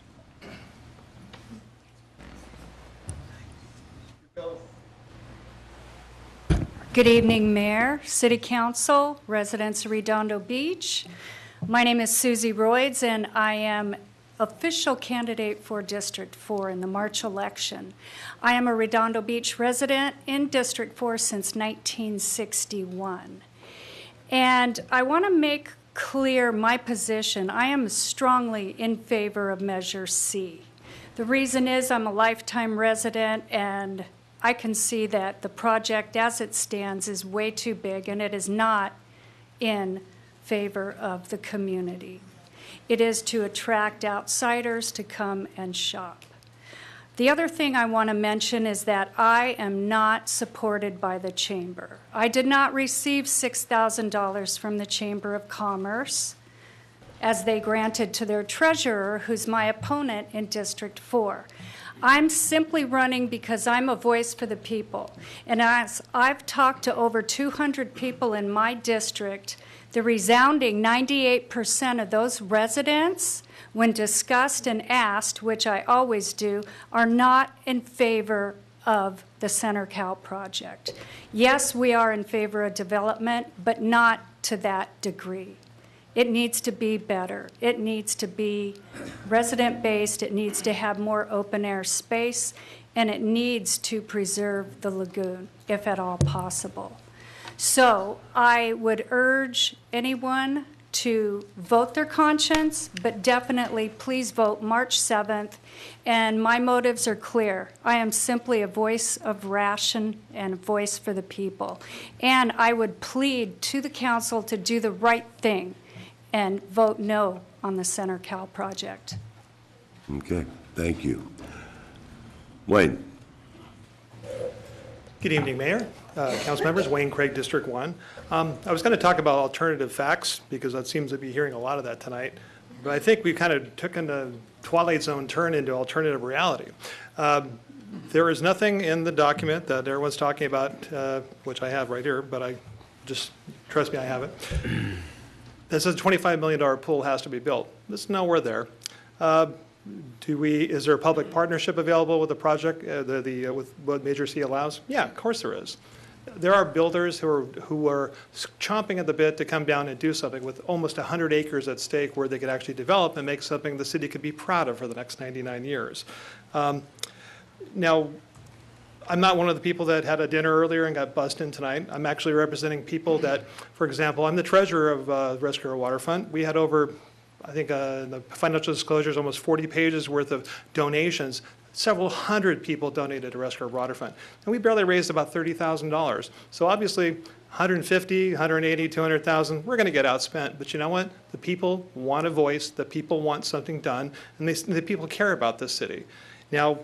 Good evening, Mayor, City Council, residents of Redondo Beach. My name is Susie Royds, and I am official candidate for District 4 in the March election. I am a Redondo Beach resident in District 4 since 1961. And I want to make clear my position. I am strongly in favor of Measure C. The reason is I'm a lifetime resident, and I can see that the project as it stands is way too big, and it is not in favor of the community. It is to attract outsiders to come and shop. The other thing I want to mention is that I am not supported by the Chamber. I did not receive $6,000 from the Chamber of Commerce, as they granted to their treasurer, who's my opponent in District 4. I'm simply running because I'm a voice for the people. And as I've talked to over 200 people in my district, the resounding 98% of those residents, when discussed and asked, which I always do, are not in favor of the Center Cal project. Yes, we are in favor of development, but not to that degree. It needs to be better. It needs to be resident-based. It needs to have more open-air space, and it needs to preserve the lagoon, if at all possible. So I would urge anyone to vote their conscience, but definitely please vote March 7th. And my motives are clear. I am simply a voice of ration and a voice for the people. And I would plead to the council to do the right thing and vote no on the Center Cal project. Okay, thank you. Wayne. Good evening, Mayor, council members. Wayne Craig, District 1. I was going to talk about alternative facts because that seems to be hearing a lot of that tonight. But I think we kind of took a Twilight Zone turn into alternative reality. There is nothing in the document that everyone's talking about, which I have right here, but I just, trust me, I have it. That says a $25 million pool has to be built. There's nowhere there. Is there a public partnership available with the project, with what Measure C allows? Yeah, of course there is. There are builders who are chomping at the bit to come down and do something with almost 100 acres at stake where they could actually develop and make something the city could be proud of for the next 99 years. Now, I'm not one of the people that had a dinner earlier and got bussed in tonight. I'm actually representing people that, for example, I'm the treasurer of Rescue Waterfront. We had over, I think in the financial disclosures, almost 40 pages worth of donations. Several hundred people donated to Rescue Waterfront. And we barely raised about $30,000. So obviously, 150, 180, 200,000, we're going to get outspent. But you know what? The people want a voice. The people want something done. And the people care about this city. Now,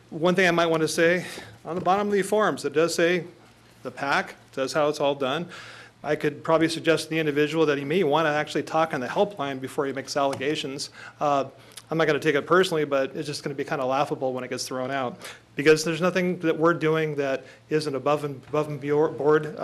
one thing I might want to say, on the bottom of the forms, it does say the PAC, does how it's all done. I could probably suggest to the individual that he may want to actually talk on the helpline before he makes allegations. I'm not going to take it personally, but it's just going to be kind of laughable when it gets thrown out. Because there's nothing that we're doing that isn't above and board.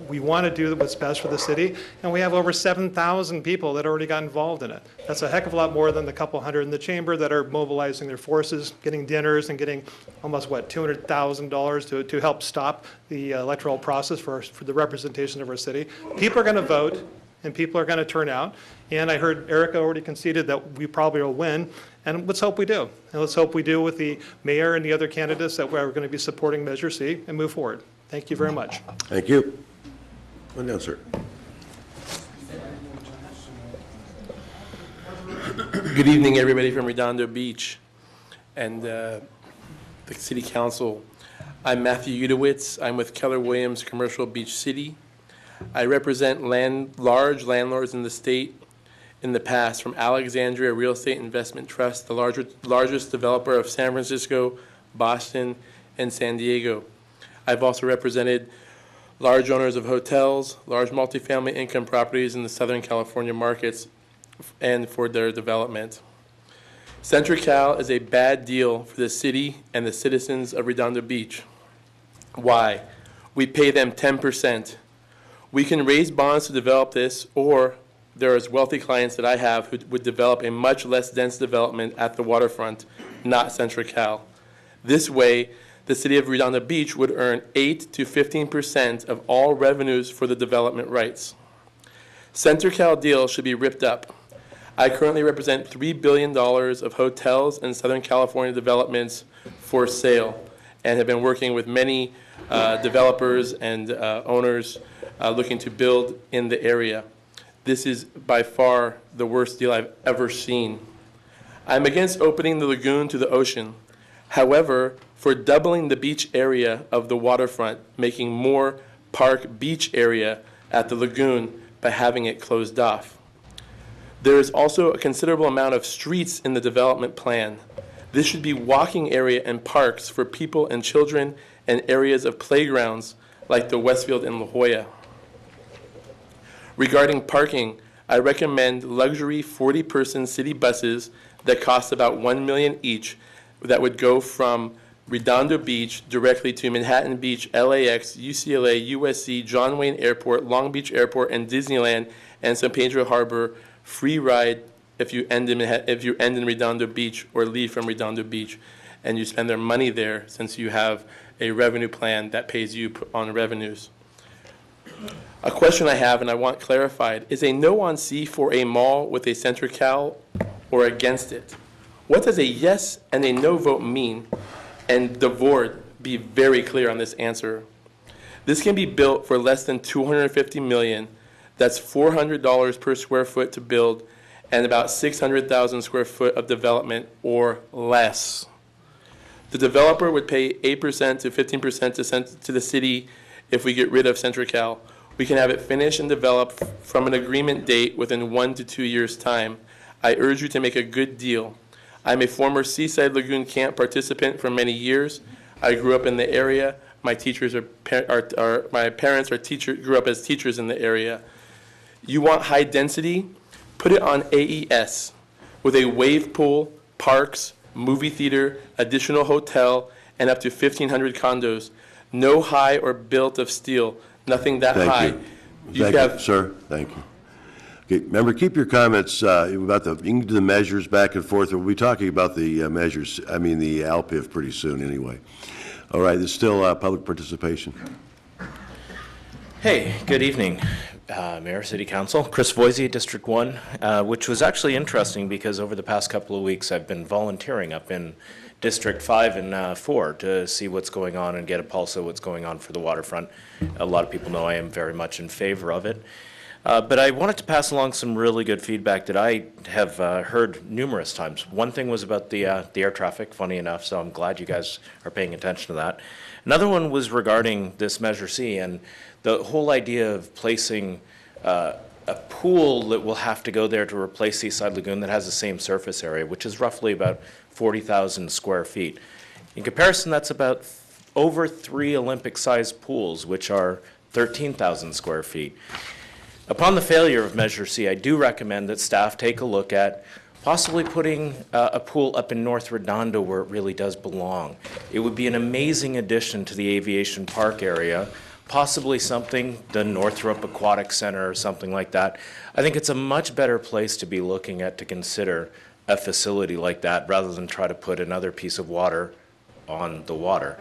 We want to do what's best for the city, and we have over 7,000 people that already got involved in it. That's a heck of a lot more than the couple hundred in the chamber that are mobilizing their forces, getting dinners, and getting almost, $200,000 to help stop the electoral process for the representation of our city. People are going to vote, and people are going to turn out. And I heard Erica already conceded that we probably will win. And let's hope we do. And let's hope we do with the mayor and the other candidates that we're going to be supporting Measure C and move forward. Thank you very much. Thank you. One down, sir. Good evening, everybody from Redondo Beach and the City Council. I'm Matthew Udowitz. I'm with Keller Williams Commercial Beach City. I represent large landlords in the state in the past, from Alexandria Real Estate Investment Trust, the largest developer of San Francisco, Boston, and San Diego. I've also represented large owners of hotels, large multifamily income properties in the Southern California markets, and for their development. CentraCal is a bad deal for the city and the citizens of Redondo Beach. Why? We pay them 10%. We can raise bonds to develop this, or there is wealthy clients that I have who would develop a much less dense development at the waterfront, not CentraCal. This way, the city of Redondo Beach would earn 8 to 15% of all revenues for the development rights. CentraCal deal should be ripped up. I currently represent $3 billion of hotels and Southern California developments for sale, and have been working with many developers and owners looking to build in the area. This is by far the worst deal I've ever seen. I'm against opening the lagoon to the ocean. However, for doubling the beach area of the waterfront, making more park beach area at the lagoon by having it closed off. There is also a considerable amount of streets in the development plan. This should be walking area and parks for people and children, and areas of playgrounds like the Westfield in La Jolla. Regarding parking, I recommend luxury 40-person city buses that cost about $1 million each that would go from Redondo Beach directly to Manhattan Beach, LAX, UCLA, USC, John Wayne Airport, Long Beach Airport, and Disneyland, and San Pedro Harbor, free ride if you end in Redondo Beach or leave from Redondo Beach, and you spend their money there since you have a revenue plan that pays you on revenues. A question I have, and I want clarified, is a no on C for a mall with a CentraCal or against it? What does a yes and a no vote mean? And the board be very clear on this answer. This can be built for less than $250 million. That's $400 per square foot to build, and about 600,000 square foot of development or less. The developer would pay 8% to 15% to the city if we get rid of CentraCal. We can have it finished and developed from an agreement date within 1 to 2 years' time. I urge you to make a good deal. I'm a former Seaside Lagoon Camp participant for many years. I grew up in the area. My teachers my parents grew up as teachers in the area. You want high density? Put it on AES with a wave pool, parks, movie theater, additional hotel, and up to 1,500 condos. No high or built of steel. Nothing that high. Thank you, sir. Thank you. Okay, remember, keep your comments about you can do the measures back and forth. We'll be talking about the measures, the ALPIV pretty soon anyway. All right, there's still public participation. Hey, good evening, Mayor, City Council. Chris Voisey, District 1, which was actually interesting because over the past couple of weeks I've been volunteering up in District 5 and 4 to see what's going on and get a pulse of what's going on for the waterfront. A lot of people know I am very much in favor of it. But I wanted to pass along some really good feedback that I have heard numerous times. One thing was about the air traffic, funny enough, so I'm glad you guys are paying attention to that. Another one was regarding this Measure C and the whole idea of placing a pool that will have to go there to replace Seaside Lagoon that has the same surface area, which is roughly about 40,000 square feet. In comparison, that's about over 3 Olympic-sized pools, which are 13,000 square feet. Upon the failure of Measure C, I do recommend that staff take a look at possibly putting a pool up in North Redondo where it really does belong. It would be an amazing addition to the aviation park area, possibly something, the Northrop Aquatic Center or something like that. I think it's a much better place to be looking at to consider a facility like that rather than try to put another piece of water on the water.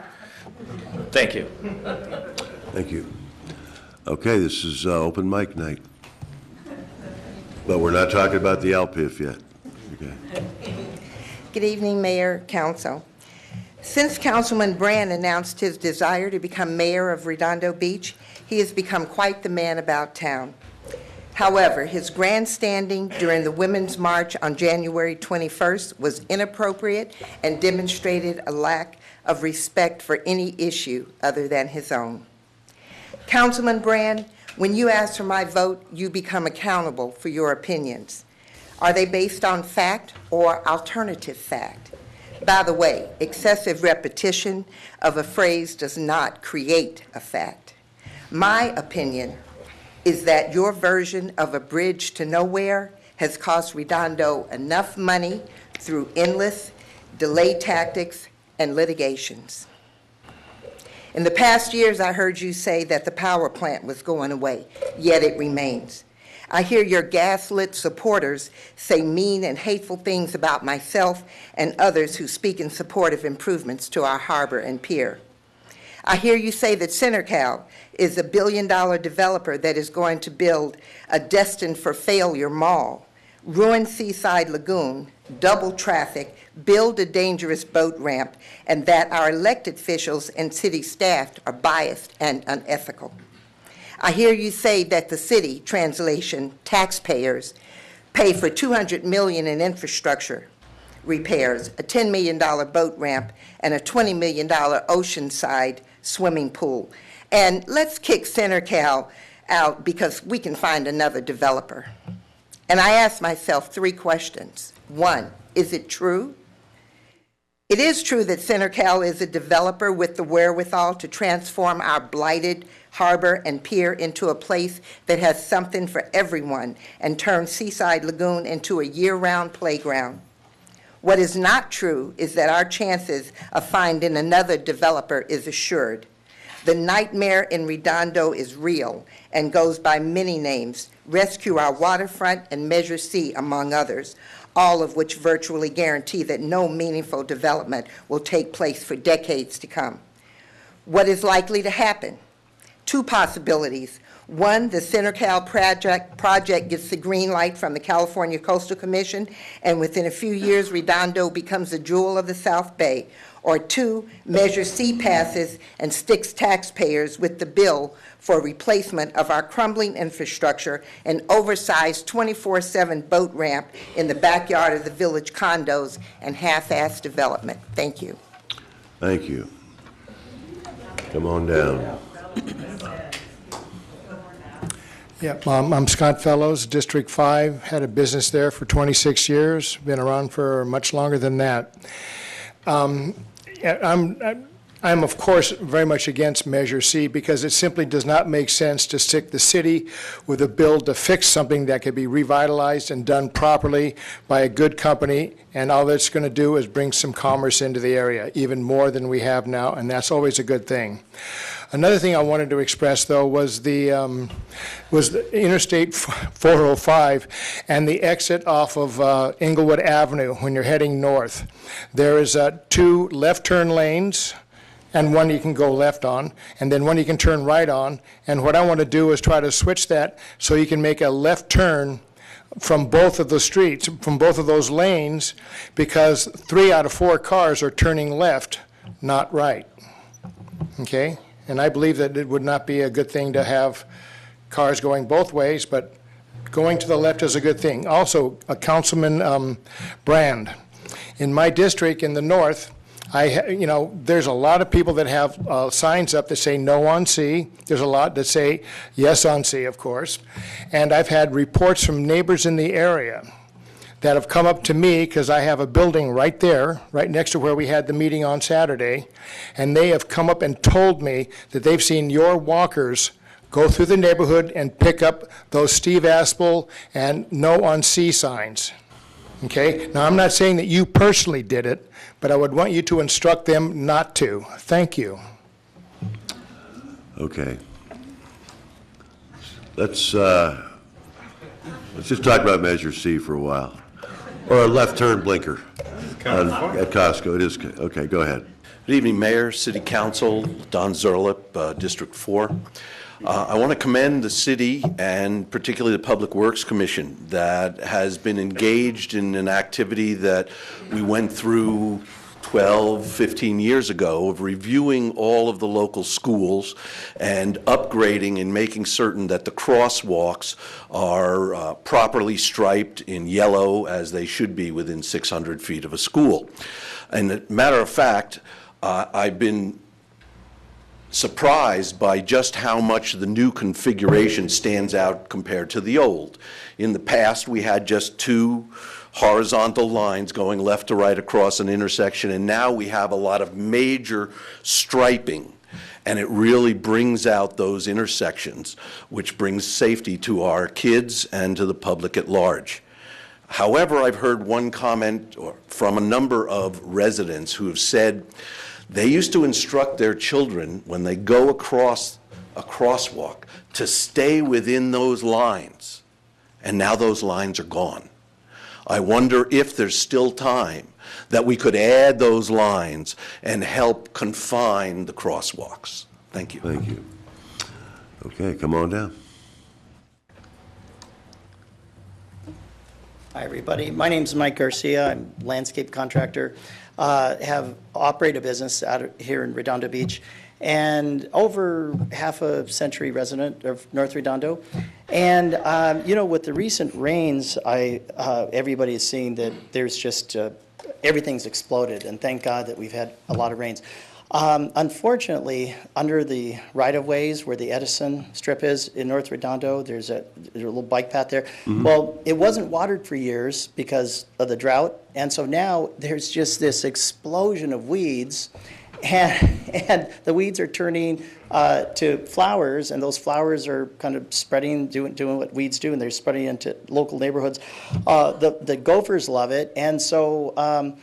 Thank you. Thank you. Okay, this is open mic night. But we're not talking about the LPIF yet. Okay. Good evening, Mayor, Council. Since Councilman Brand announced his desire to become mayor of Redondo Beach, he has become quite the man about town. However, his grandstanding during the Women's March on January 21st was inappropriate and demonstrated a lack of respect for any issue other than his own. Councilman Brand, when you ask for my vote, you become accountable for your opinions. Are they based on fact or alternative fact? By the way, excessive repetition of a phrase does not create a fact. My opinion is that your version of a bridge to nowhere has cost Redondo enough money through endless delay tactics and litigations. In the past years, I heard you say that the power plant was going away, yet it remains. I hear your gaslit supporters say mean and hateful things about myself and others who speak in support of improvements to our harbor and pier. I hear you say that CenterCal is a billion-dollar developer that is going to build a destined-for-failure mall, ruin Seaside Lagoon, double traffic, build a dangerous boat ramp, and that our elected officials and city staff are biased and unethical. I hear you say that the city, translation, taxpayers, pay for $200 million in infrastructure repairs, a $10 million boat ramp, and a $20 million oceanside swimming pool. And let's kick CenterCal out because we can find another developer. And I ask myself 3 questions. 1, is it true? It is true that CenterCal is a developer with the wherewithal to transform our blighted harbor and pier into a place that has something for everyone and turn Seaside Lagoon into a year-round playground. What is not true is that our chances of finding another developer is assured. The nightmare in Redondo is real and goes by many names: Rescue Our Waterfront and Measure C, among others, all of which virtually guarantee that no meaningful development will take place for decades to come. What is likely to happen? 2 possibilities. 1, the CenterCal project gets the green light from the California Coastal Commission, and within a few years, Redondo becomes a jewel of the South Bay. Or 2, Measure C passes and sticks taxpayers with the bill for replacement of our crumbling infrastructure, an oversized 24/7 boat ramp in the backyard of the village condos, and half-assed development. Thank you. Thank you. Come on down. Yeah, I'm Scott Fellows, District 5, had a business there for 26 years, been around for much longer than that. I'm of course very much against Measure C because it simply does not make sense to stick the city with a bill to fix something that could be revitalized and done properly by a good company, and all that's going to do is bring some commerce into the area, even more than we have now, and that's always a good thing. Another thing I wanted to express, though, was the Interstate 405 and the exit off of Inglewood Avenue when you're heading north. There is 2 left turn lanes and one you can go left on, and then one you can turn right on. And what I want to do is try to switch that so you can make a left turn from both of the streets, from both of those lanes, because 3 out of 4 cars are turning left, not right. Okay? And I believe that it would not be a good thing to have cars going both ways, but going to the left is a good thing. Also, Councilman Brand, in my district in the north, there's a lot of people that have signs up that say no on C. There's a lot that say yes on C, of course. And I've had reports from neighbors in the area that have come up to me because I have a building right there, right next to where we had the meeting on Saturday, and they have come up and told me that they've seen your walkers go through the neighborhood and pick up those Steve Aspel and no on C signs. Okay? Now, I'm not saying that you personally did it, but I would want you to instruct them not to. Thank you. Okay. Let's just talk about Measure C for a while. Or a left turn blinker at Costco. It is, okay, go ahead. Good evening, Mayor, City Council, Don Zerlip, District 4. I want to commend the city and particularly the Public Works Commission that has been engaged in an activity that we went through 12, 15 years ago of reviewing all of the local schools and upgrading and making certain that the crosswalks are properly striped in yellow as they should be within 600 feet of a school. And as a matter of fact, I've been surprised by just how much the new configuration stands out compared to the old. In the past, we had just two horizontal lines going left to right across an intersection, and now we have a lot of major striping, and it really brings out those intersections, which brings safety to our kids and to the public at large. However, I've heard one comment from a number of residents who have said they used to instruct their children when they go across a crosswalk to stay within those lines, and now those lines are gone. I wonder if there's still time that we could add those lines and help confine the crosswalks. Thank you. Thank you. Okay, come on down. Hi, everybody. My name's Mike Garcia. I'm a landscape contractor. Have operated a business here in Redondo Beach, and over half a century resident of North Redondo. And you know, with the recent rains, everybody is seeing that there's just everything's exploded, and thank God that we've had a lot of rains. Unfortunately, under the right-of-ways where the Edison strip is in North Redondo, there's a little bike path there. Mm-hmm. Well, it wasn't watered for years because of the drought, and so now there's just this explosion of weeds, and the weeds are turning to flowers, and those flowers are kind of spreading, doing what weeds do, and they're spreading into local neighborhoods. The gophers love it, and so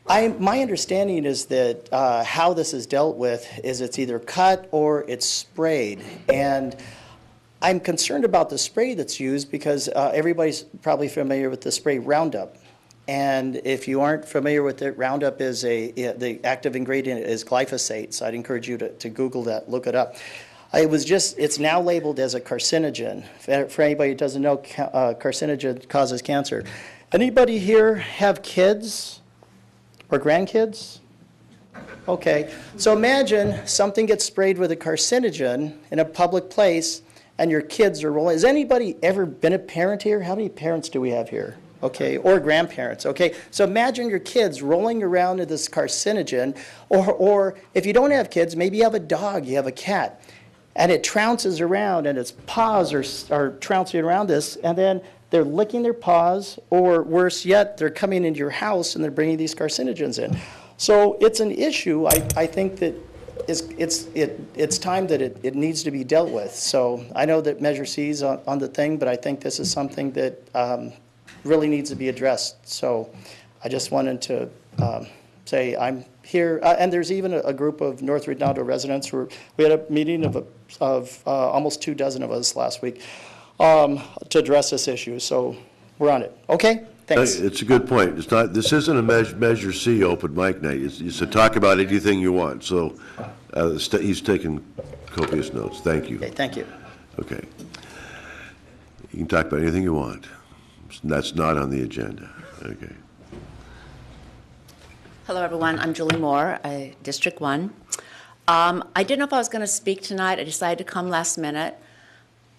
my understanding is that how this is dealt with is it's either cut or it's sprayed. And I'm concerned about the spray that's used because everybody's probably familiar with the spray Roundup. And if you aren't familiar with it, Roundup is the active ingredient is glyphosate. So I'd encourage you to Google that, look it up. It's now labeled as a carcinogen. For anybody who doesn't know, carcinogen causes cancer. Anybody here have kids? Or grandkids? Okay, so imagine something gets sprayed with a carcinogen in a public place and your kids are rolling. Has anybody ever been a parent here? How many parents do we have here? Okay, or grandparents, okay? So imagine your kids rolling around in this carcinogen, or if you don't have kids, maybe you have a dog, you have a cat, and it trounces around and its paws are trouncing around this, and then they're licking their paws, or worse yet, they're coming into your house and they're bringing these carcinogens in. So it's an issue. I think that it's time that it needs to be dealt with. So I know that Measure C is on the thing, but I think this is something that really needs to be addressed. So I just wanted to say I'm here, and there's even a group of North Redondo residents we had a meeting of almost 24 of us last week. To address this issue, so we're on it. Okay, thanks. It's a good point. It's not. This isn't a Measure C open mic night. It's to talk about anything you want. So he's taking copious notes. Thank you. Okay, thank you. Okay. You can talk about anything you want. That's not on the agenda. Okay. Hello, everyone. I'm Julie Moore, District 1. I didn't know if I was going to speak tonight. I decided to come last minute.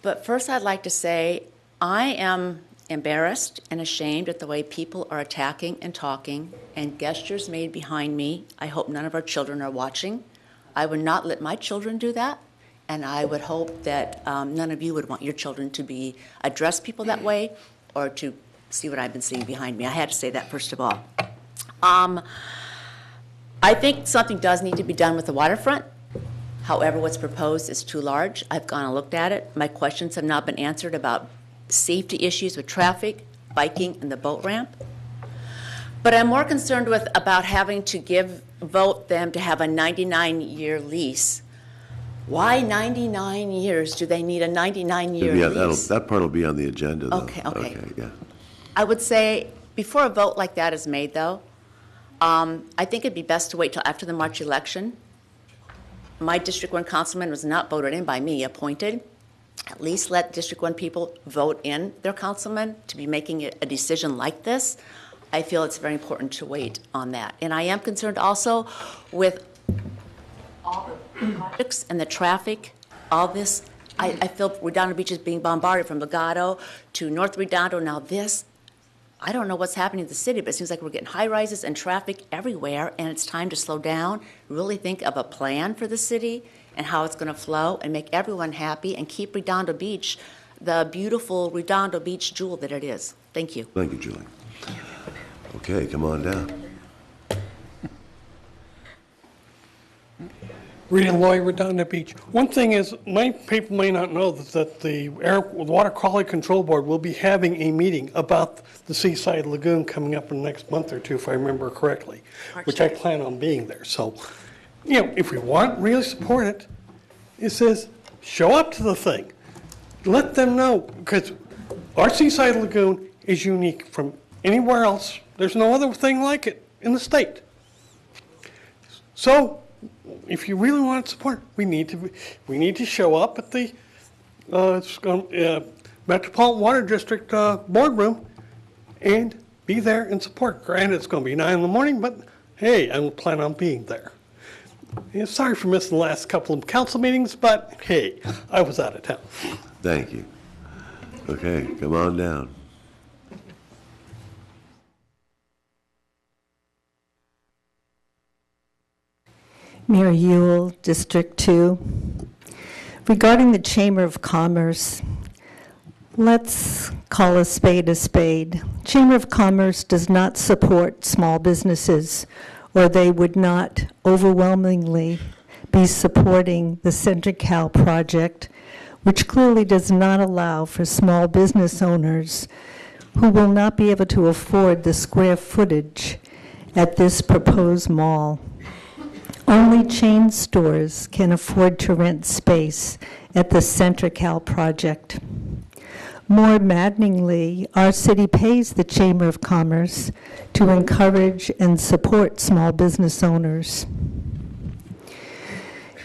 But first, I'd like to say I am embarrassed and ashamed at the way people are attacking and talking and gestures made behind me. I hope none of our children are watching. I would not let my children do that, and I would hope that none of you would want your children to address people that way or to see what I've been seeing behind me. I had to say that first of all. I think something does need to be done with the waterfront. However, what's proposed is too large. I've gone and looked at it. My questions have not been answered about safety issues with traffic, biking, and the boat ramp. But I'm more concerned with about having to vote them to have a 99-year lease. Why 99 years? Do they need a 99-year lease? That part will be on the agenda, though. Okay. Yeah. I would say before a vote like that is made, though, I think it'd be best to wait till after the March election. My District 1 councilman was not voted in by me, appointed. At least let District 1 people vote in their councilman to be making a decision like this. I feel it's very important to wait on that. And I am concerned also with all the projects and the traffic, all this. I feel Redondo Beach is being bombarded from Legato to North Redondo, now this. I don't know what's happening in the city, but it seems like we're getting high rises and traffic everywhere, and it's time to slow down, really think of a plan for the city and how it's going to flow and make everyone happy and keep Redondo Beach the beautiful Redondo Beach jewel that it is. Thank you. Thank you, Julie. Okay, come on down. Rita Loy, Redondo Beach. One thing is, people may not know that the Water Quality Control Board will be having a meeting about the Seaside Lagoon coming up in the next month or two, if I remember correctly, which I plan on being there. So, if we really support it, it says, show up to the thing. Let them know, because our Seaside Lagoon is unique from anywhere else. There's no other thing like it in the state. So, if you really want to support, we need to show up at the Metropolitan Water District boardroom and be there and support. Granted, it's going to be 9 in the morning, but hey, I plan on being there. And sorry for missing the last couple of council meetings, but hey, I was out of town. Thank you. Okay, come on down. Mayor Ewell, District 2. Regarding the Chamber of Commerce, let's call a spade a spade. Chamber of Commerce does not support small businesses, or they would not overwhelmingly be supporting the CentraCal project, which clearly does not allow for small business owners who will not be able to afford the square footage at this proposed mall. Only chain stores can afford to rent space at the CentraCal project. More maddeningly, our city pays the Chamber of Commerce to encourage and support small business owners.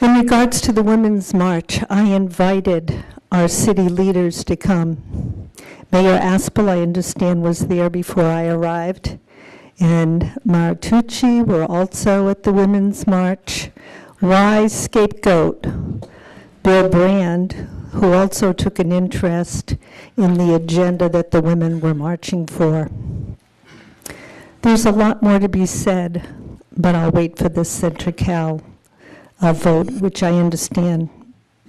In regards to the Women's March, I invited our city leaders to come. Mayor Aspel, I understand, was there before I arrived. And Martucci were also at the Women's March. Wise scapegoat, Bill Brand, who also took an interest in the agenda that the women were marching for. There's a lot more to be said, but I'll wait for the CentraCal vote, which I understand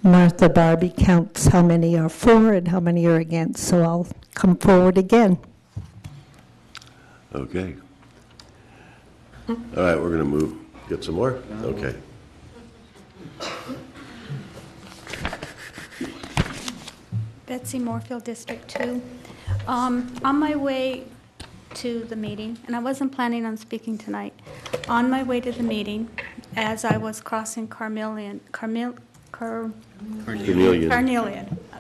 Martha Barbie counts how many are for and how many are against, so I'll come forward again. Okay. All right, we're going to move. Get some more? Okay. Betsy Moorfield, District 2. On my way to the meeting, and I wasn't planning on speaking tonight, on my way to the meeting, as I was crossing Carnelian.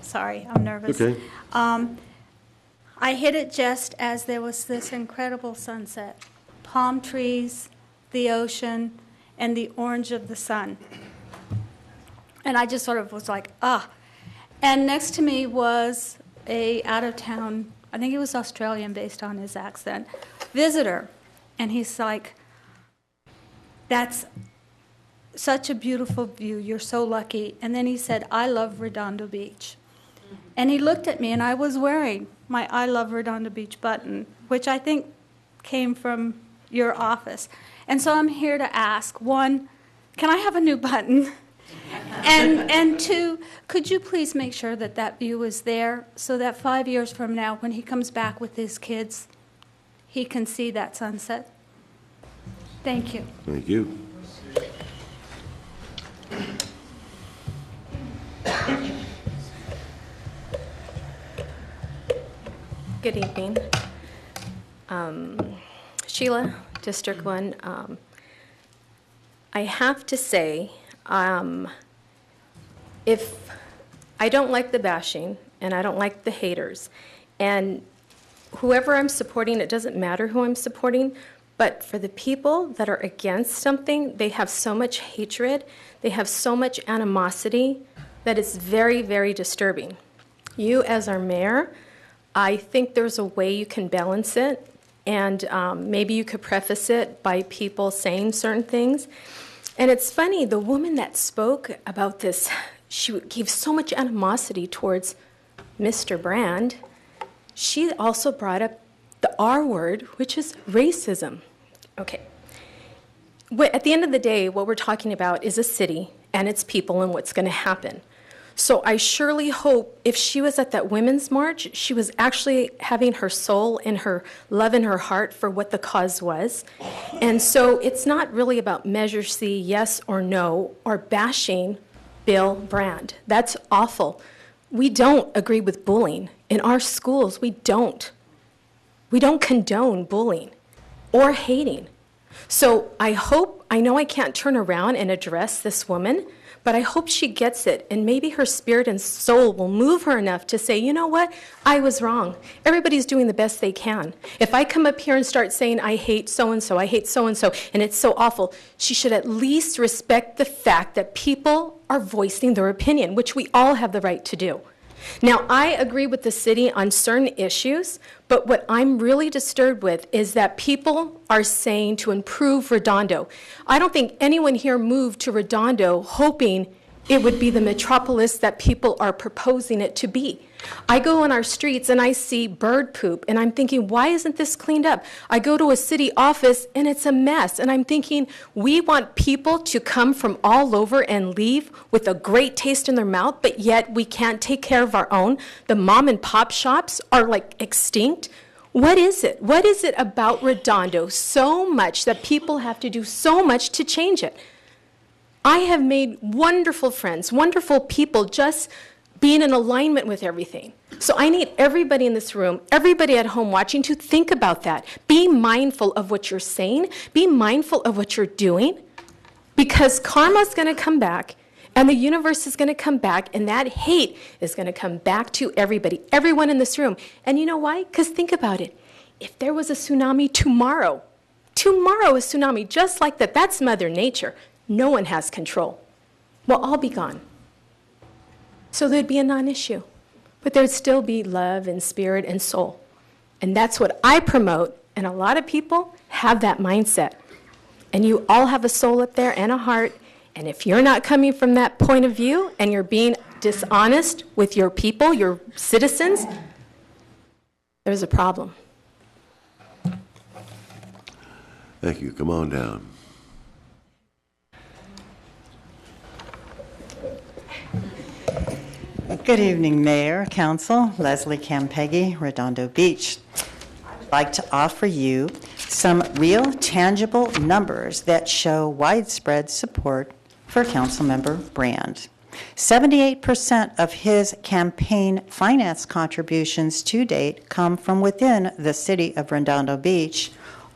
Sorry, I'm nervous. Okay. I hit it just as there was this incredible sunset. Palm trees, the ocean, and the orange of the sun. And I just sort of was like, ah. And next to me was a out-of-town, I think he was Australian based on his accent, visitor. And he's like, that's such a beautiful view, you're so lucky. And then he said, I love Redondo Beach. And he looked at me, and I was wearing my I love Redondo Beach button, which I think came from your office. And so I'm here to ask, one, can I have a new button? And two, could you please make sure that that view is there so that 5 years from now, when he comes back with his kids, he can see that sunset? Thank you. Thank you. Good evening. Sheila, District 1. I have to say, if I don't like the bashing and I don't like the haters, and whoever I'm supporting, it doesn't matter who I'm supporting, but for the people that are against something, they have so much hatred, they have so much animosity that it's very, very disturbing. You, as our mayor, I think there's a way you can balance it, and maybe you could preface it by people saying certain things. And it's funny, the woman that spoke about this, she gave so much animosity towards Mr. Brand. She also brought up the R word, which is racism. Okay. At the end of the day, what we're talking about is a city and its people and what's going to happen. So I surely hope if she was at that women's march, she was actually having her soul and her love in her heart for what the cause was. And so it's not really about Measure C, yes or no, or bashing Bill Brand. That's awful. We don't agree with bullying. In our schools, we don't. We don't condone bullying or hating. So I know I can't turn around and address this woman, but I hope she gets it, and maybe her spirit and soul will move her enough to say, you know what, I was wrong. Everybody's doing the best they can. If I come up here and start saying, I hate so-and-so, I hate so-and-so, and it's so awful, she should at least respect the fact that people are voicing their opinion, which we all have the right to do. Now, I agree with the city on certain issues, but what I'm really disturbed with is that people are saying to improve Redondo. I don't think anyone here moved to Redondo hoping it would be the metropolis that people are proposing it to be. I go on our streets and I see bird poop, and I'm thinking, why isn't this cleaned up? I go to a city office and it's a mess, and I'm thinking, we want people to come from all over and leave with a great taste in their mouth, but yet we can't take care of our own. The mom and pop shops are like extinct. What is it? What is it about Redondo so much that people have to do so much to change it? I have made wonderful friends, wonderful people, just being in alignment with everything. So I need everybody in this room, everybody at home watching, to think about that. Be mindful of what you're saying. Be mindful of what you're doing, because karma's going to come back, and the universe is going to come back, and that hate is going to come back to everybody, everyone in this room. And you know why? Because think about it. If there was a tsunami tomorrow, a tsunami just like that, that's Mother Nature. No one has control. We'll all be gone. So there'd be a non-issue. But there'd still be love and spirit and soul. And that's what I promote, and a lot of people have that mindset. And you all have a soul up there and a heart, and if you're not coming from that point of view and you're being dishonest with your people, your citizens, there's a problem. Thank you. Come on down. Good evening, Mayor, Council. Leslie Campeggi, Redondo Beach. I'd like to offer you some real, tangible numbers that show widespread support for Councilmember Brand. 78% of his campaign finance contributions to date come from within the city of Redondo Beach,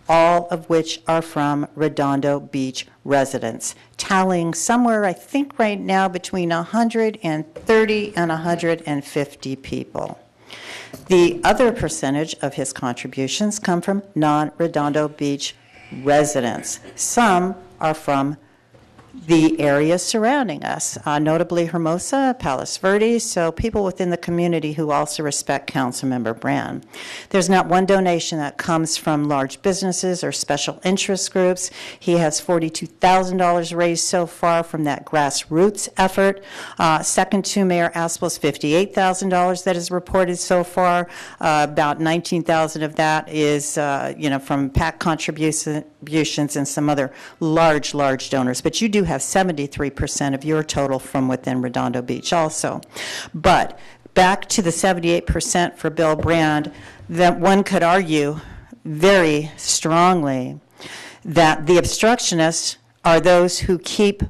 all of which are from Redondo Beach residents, tallying somewhere, I think right now, between 130 and 150 people. The other percentage of his contributions come from non-Redondo Beach residents. Some are from the areas surrounding us, notably Hermosa, Palos Verdes, so people within the community who also respect Councilmember Brand. There's not one donation that comes from large businesses or special interest groups. He has $42,000 raised so far from that grassroots effort. Second to Mayor Aspel's $58,000 that is reported so far. About $19,000 of that is, from PAC contributions and some other large donors. But you do have 73% of your total from within Redondo Beach also. But back to the 78% for Bill Brand, that one could argue very strongly that the obstructionists are those who keep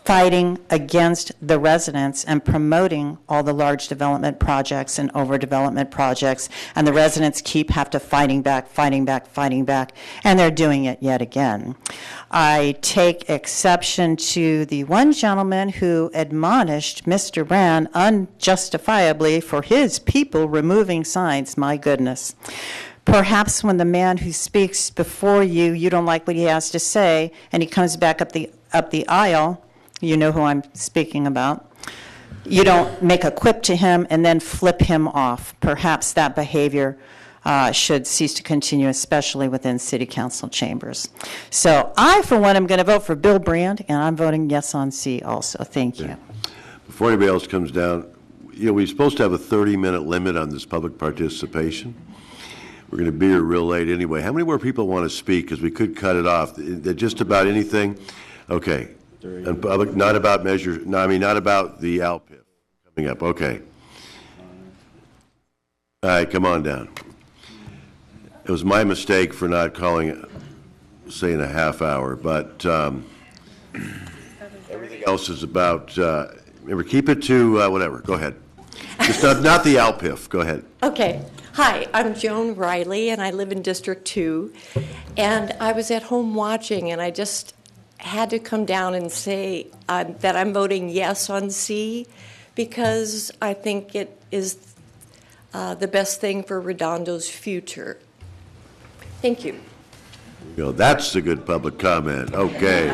fighting against the residents and promoting all the large development projects and overdevelopment projects, and the residents have to fighting back, and they're doing it yet again. I take exception to the one gentleman who admonished Mr. Brand unjustifiably for his people removing signs. My goodness. Perhaps when the man who speaks before you, you don't like what he has to say, and he comes back up the aisle, you know who I'm speaking about, you don't make a quip to him and then flip him off. Perhaps that behavior should cease to continue, especially within city council chambers. So I, for one, am going to vote for Bill Brand, and I'm voting yes on C also. Thank you. Before anybody else comes down, we're supposed to have a 30-minute limit on this public participation. We're going to be here real late anyway. How many more people want to speak? Because we could cut it off. Just about anything? Okay. And public, not about measures, no, I mean, not about the ALPIF coming up. Okay. All right, come on down. It was my mistake for not saying a half hour, but everything else is about, remember, keep it to whatever. Go ahead. Just not the ALPIF. Go ahead. Okay. Hi, I'm Joan Riley, and I live in District 2. And I was at home watching, and I just had to come down and say that I'm voting yes on C because I think it is the best thing for Redondo's future. Thank you. That's a good public comment. Okay.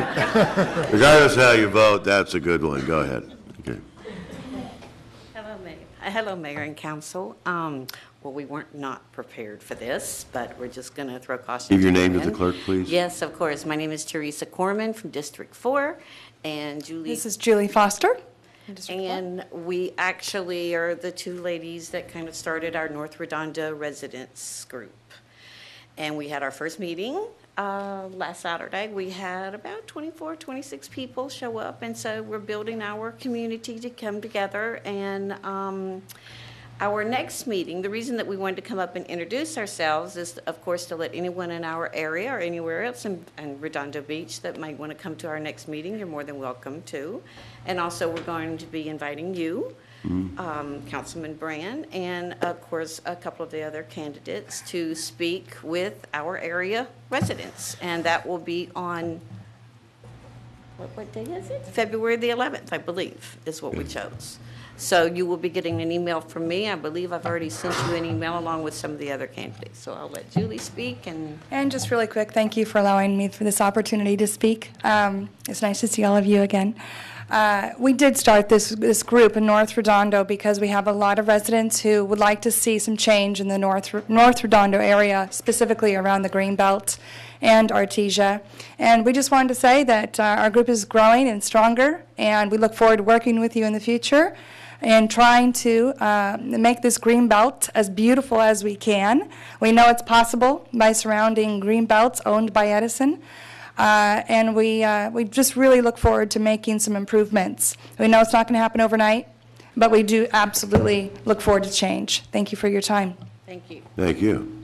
Regardless of how you vote, that's a good one. Go ahead. Okay. Hello, Mayor and Council. Well, we weren't not prepared for this, but we're just going to throw caution. Give your name to the clerk, please. Yes, of course. My name is Teresa Corman from District 4, and Julie. This is Julie Foster. And we actually are the two ladies that kind of started our North Redondo residents group. And we had our first meeting last Saturday. We had about 24, 26 people show up, and so we're building our community to come together. And our next meeting, the reason that we wanted to come up and introduce ourselves is, of course, to let anyone in our area or anywhere else in Redondo Beach that might want to come to our next meeting, you're more than welcome to. And also, we're going to be inviting you, Councilman Brand, and of course, a couple of the other candidates to speak with our area residents. And that will be on, what day is it? February the 11th, I believe, is what we chose. So you will be getting an email from me. I believe I've already sent you an email along with some of the other candidates. So I'll let Julie speak. And just really quick, thank you for allowing me for this opportunity to speak. It's nice to see all of you again. We did start this group in North Redondo because we have a lot of residents who would like to see some change in the North Redondo area, specifically around the Greenbelt and Artesia. And we just wanted to say that our group is growing and stronger, and we look forward to working with you in the future and trying to make this green belt as beautiful as we can. We know it's possible by surrounding green belts owned by Edison. And we just really look forward to making some improvements. We know it's not going to happen overnight, but we do absolutely look forward to change. Thank you for your time. Thank you. Thank you.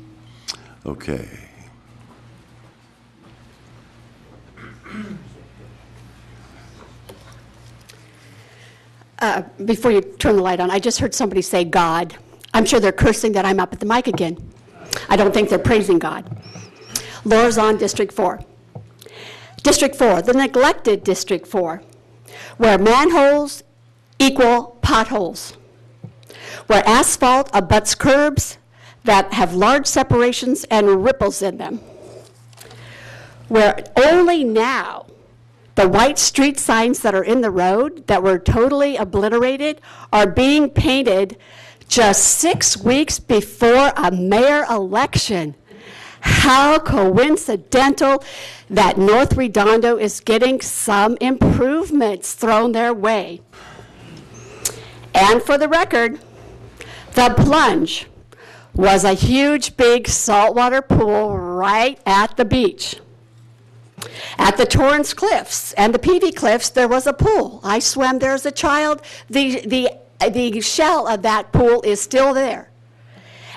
Okay. Before you turn the light on, I just heard somebody say God. I'm sure they're cursing that I'm up at the mic again. I don't think they're praising God. Laura Zahn, District 4. District 4, the neglected District 4, where manholes equal potholes, where asphalt abuts curbs that have large separations and ripples in them, where only now the white street signs that are in the road that were totally obliterated are being painted just 6 weeks before a mayor election. How coincidental that North Redondo is getting some improvements thrown their way. And for the record, the plunge was a huge, big saltwater pool right at the beach. At the Torrance Cliffs and the Peavey Cliffs, there was a pool. I swam there as a child. The shell of that pool is still there.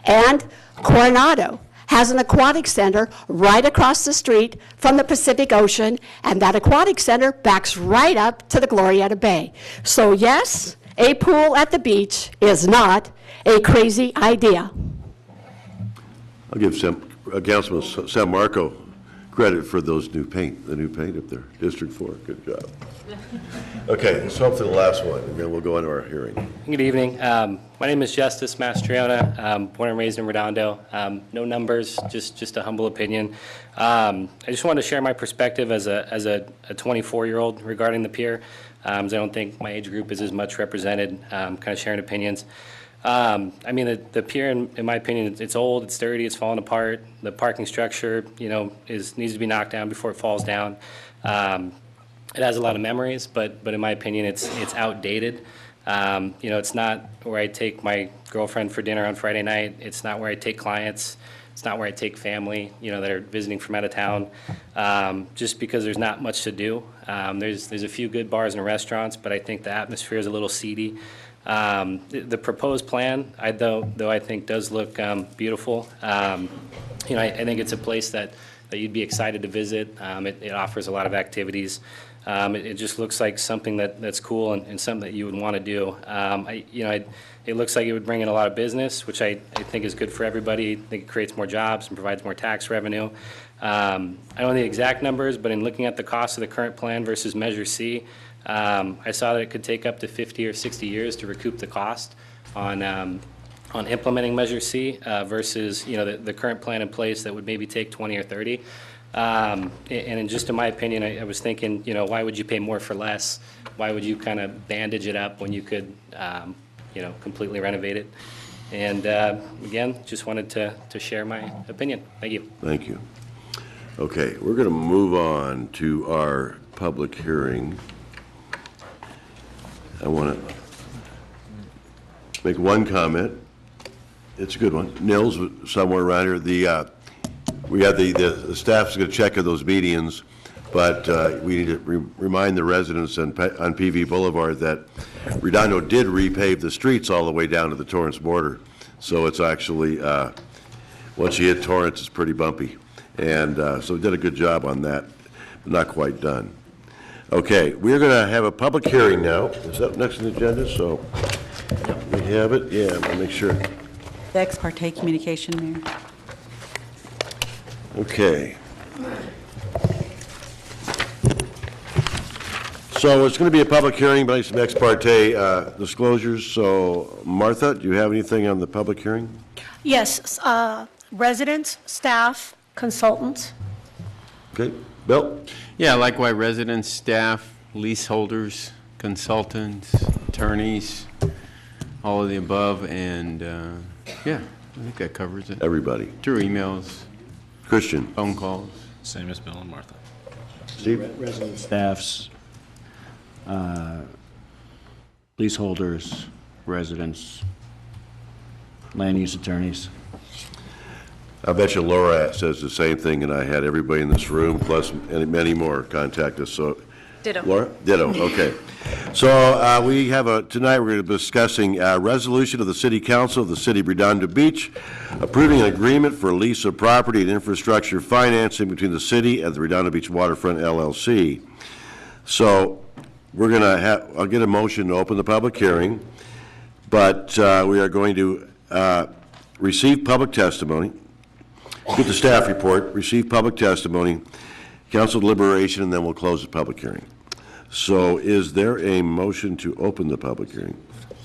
And Coronado has an aquatic center right across the street from the Pacific Ocean, and that aquatic center backs right up to the Glorietta Bay. So yes, a pool at the beach is not a crazy idea. I'll give Councilman San Marco credit for those the new paint up there. District 4, good job. Okay, let's hope for the last one, and then we'll go into our hearing. Good evening. My name is Justice Mastriona, born and raised in Redondo. No numbers, just a humble opinion. I just wanted to share my perspective as a 24-year-old regarding the pier. I don't think my age group is as much represented, kind of sharing opinions. I mean, the pier, in my opinion, it's old, it's dirty, it's falling apart. The parking structure, needs to be knocked down before it falls down. It has a lot of memories, but in my opinion, it's outdated. It's not where I take my girlfriend for dinner on Friday night. It's not where I take clients. It's not where I take family, that are visiting from out of town, just because there's not much to do. There's a few good bars and restaurants, but I think the atmosphere is a little seedy. The proposed plan, though I think does look beautiful. I think it's a place that you'd be excited to visit. It offers a lot of activities. It just looks like something that's cool and something that you would want to do. It looks like it would bring in a lot of business, which I think is good for everybody. I think it creates more jobs and provides more tax revenue. I don't know the exact numbers, but in looking at the cost of the current plan versus Measure C, I saw that it could take up to 50 or 60 years to recoup the cost on implementing Measure C versus the current plan in place that would maybe take 20 or 30. And in my opinion, I was thinking, why would you pay more for less? Why would you kind of bandage it up when you could, completely renovate it? And again, just wanted to share my opinion. Thank you. Thank you. Okay, we're going to move on to our public hearing. I want to make one comment. It's a good one. Nils, somewhere around here, the staff's going to check of those medians, but we need to remind the residents on PV Boulevard that Redondo did repave the streets all the way down to the Torrance border. So it's actually, once you hit Torrance, it's pretty bumpy. And so we did a good job on that, but not quite done. Okay, we're going to have a public hearing now. Is that next on the agenda? So we have it. Yeah, I'm going to make sure. The ex parte communication, Mayor. Okay. So it's going to be a public hearing, but some ex parte disclosures. So Martha, do you have anything on the public hearing? Yes, residents, staff, consultants. Okay. Bill? Yeah, likewise, residents, staff, leaseholders, consultants, attorneys, all of the above, and yeah, I think that covers it. Everybody. Through emails. Christian? Phone calls. Same as Bill and Martha. Steve? Residents, staffs, leaseholders, residents, land use attorneys. I bet you Laura says the same thing, and I had everybody in this room, plus many more contact us. So, Ditto. Laura? Ditto, okay. So we have tonight we're going to be discussing a resolution of the City Council of the City of Redondo Beach approving an agreement for lease of property and infrastructure financing between the city and the Redondo Beach Waterfront LLC. So we're going to I'll get a motion to open the public hearing, but we are going to receive public testimony, get the staff report, receive public testimony, council deliberation, and then we'll close the public hearing. So is there a motion to open the public hearing?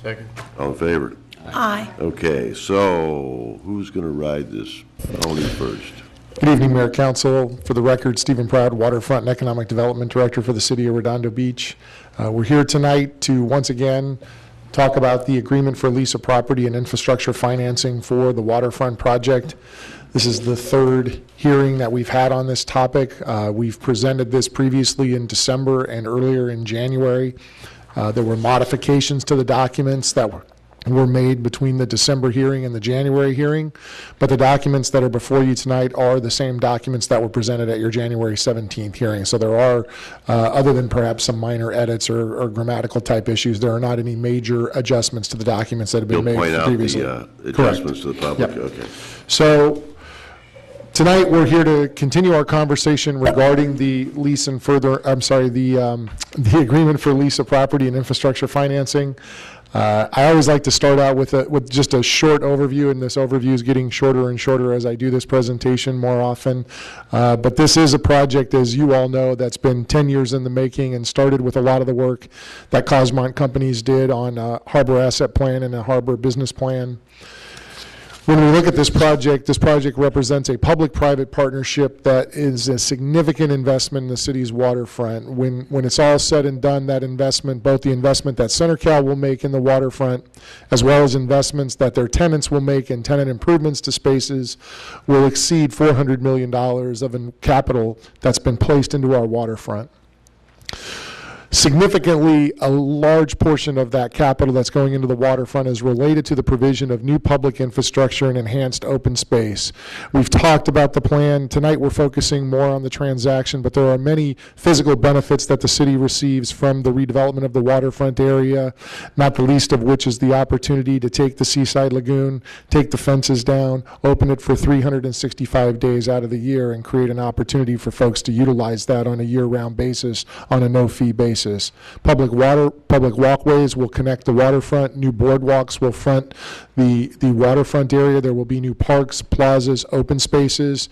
Second. All in favor? Aye. Okay, so who's going to ride this pony first? Good evening, Mayor, Council. For the record, Stephen Proud, Waterfront and Economic Development Director for the City of Redondo Beach. We're here tonight to once again talk about the agreement for lease of property and infrastructure financing for the waterfront project. This is the third hearing that we've had on this topic. We've presented this previously in December and earlier in January. There were modifications to the documents that were made between the December hearing and the January hearing, but the documents that are before you tonight are the same documents that were presented at your January 17th hearing. So there are, other than perhaps some minor edits or grammatical type issues, there are not any major adjustments to the documents that have been made previously. You'll point out the adjustments to the public? Yep. Okay. So Tonight, we're here to continue our conversation regarding the lease and the agreement for lease of property and infrastructure financing. I always like to start out with just a short overview, and this overview is getting shorter and shorter as I do this presentation more often. But this is a project, as you all know, that's been 10 years in the making and started with a lot of the work that Cosmont Companies did on a harbor asset plan and a harbor business plan. When we look at this project represents a public-private partnership that is a significant investment in the city's waterfront. When it's all said and done, that investment, both the investment that CenterCal will make in the waterfront, as well as investments that their tenants will make in tenant improvements to spaces, will exceed $400 million of capital that's been placed into our waterfront. Significantly, a large portion of that capital that's going into the waterfront is related to the provision of new public infrastructure and enhanced open space. We've talked about the plan. Tonight we're focusing more on the transaction, but there are many physical benefits that the city receives from the redevelopment of the waterfront area, not the least of which is the opportunity to take the Seaside Lagoon, take the fences down, open it for 365 days out of the year, and create an opportunity for folks to utilize that on a year-round basis on a no-fee basis. Public walkways will connect the waterfront. New boardwalks will front the waterfront area. There will be new parks, plazas, open spaces,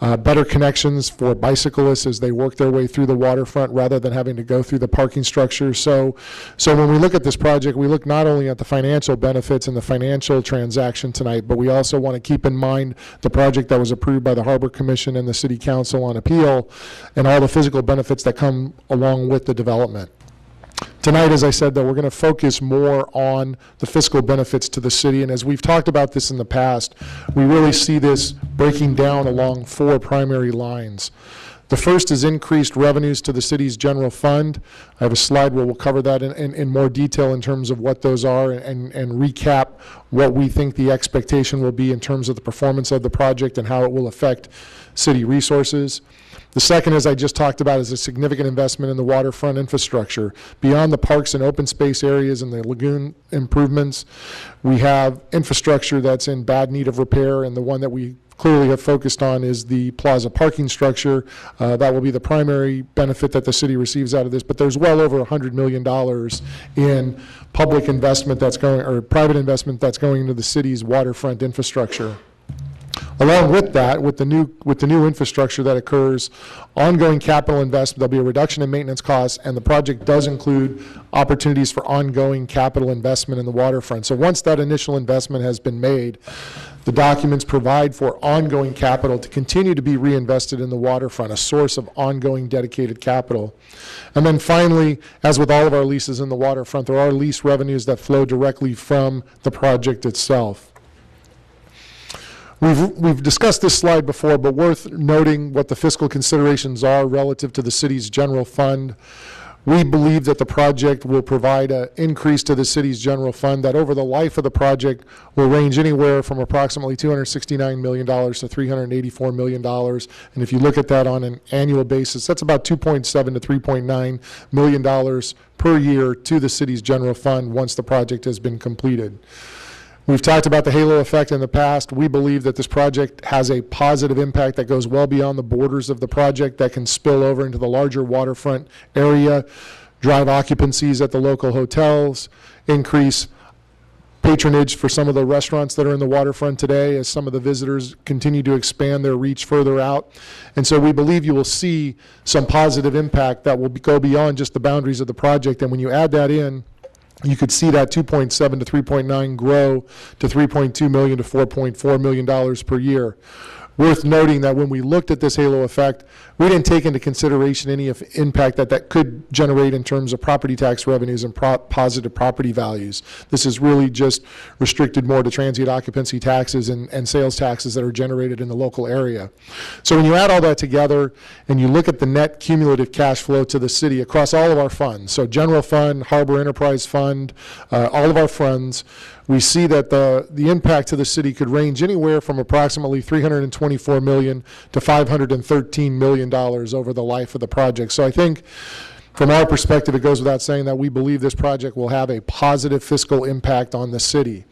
better connections for bicyclists as they work their way through the waterfront rather than having to go through the parking structure. So when we look at this project, we look not only at the financial benefits and the financial transaction tonight, but we also want to keep in mind the project that was approved by the Harbor Commission and the City Council on appeal and all the physical benefits that come along with the development. Tonight, as I said, though, we're going to focus more on the fiscal benefits to the city, and as we've talked about this in the past, we really see this breaking down along 4 primary lines. The first is increased revenues to the city's general fund. I have a slide where we'll cover that in more detail in terms of what those are and recap what we think the expectation will be in terms of the performance of the project and how it will affect city resources. The second, as I just talked about, is a significant investment in the waterfront infrastructure. Beyond the parks and open space areas and the lagoon improvements, we have infrastructure that's in bad need of repair, and the one that we clearly have focused on is the plaza parking structure. That will be the primary benefit that the city receives out of this, but there's well over $100 million in public investment that's going, or private investment that's going into the city's waterfront infrastructure. Along with that, with the new infrastructure that occurs, ongoing capital investment, there'll be a reduction in maintenance costs, and the project does include opportunities for ongoing capital investment in the waterfront. So once that initial investment has been made, the documents provide for ongoing capital to continue to be reinvested in the waterfront, a source of ongoing dedicated capital. And then finally, as with all of our leases in the waterfront, there are lease revenues that flow directly from the project itself. We've discussed this slide before, but worth noting what the fiscal considerations are relative to the city's general fund. We believe that the project will provide an increase to the city's general fund that over the life of the project will range anywhere from approximately $269 million to $384 million. And if you look at that on an annual basis, that's about $2.7 to $3.9 million per year to the city's general fund once the project has been completed. We've talked about the halo effect in the past. We believe that this project has a positive impact that goes well beyond the borders of the project that can spill over into the larger waterfront area, drive occupancies at the local hotels, increase patronage for some of the restaurants that are in the waterfront today as some of the visitors continue to expand their reach further out. And so we believe you will see some positive impact that will go beyond just the boundaries of the project. And when you add that in, you could see that 2.7 to 3.9 grow to 3.2 million to 4.4 million dollars per year. Worth noting that when we looked at this halo effect, we didn't take into consideration any impact that could generate in terms of property tax revenues and positive property values. This is really just restricted more to transient occupancy taxes and sales taxes that are generated in the local area. So when you add all that together and you look at the net cumulative cash flow to the city across all of our funds, so general fund, harbor enterprise fund, all of our funds, we see that the impact to the city could range anywhere from approximately $324 million to $513 million over the life of the project. So I think from our perspective, it goes without saying that we believe this project will have a positive fiscal impact on the city.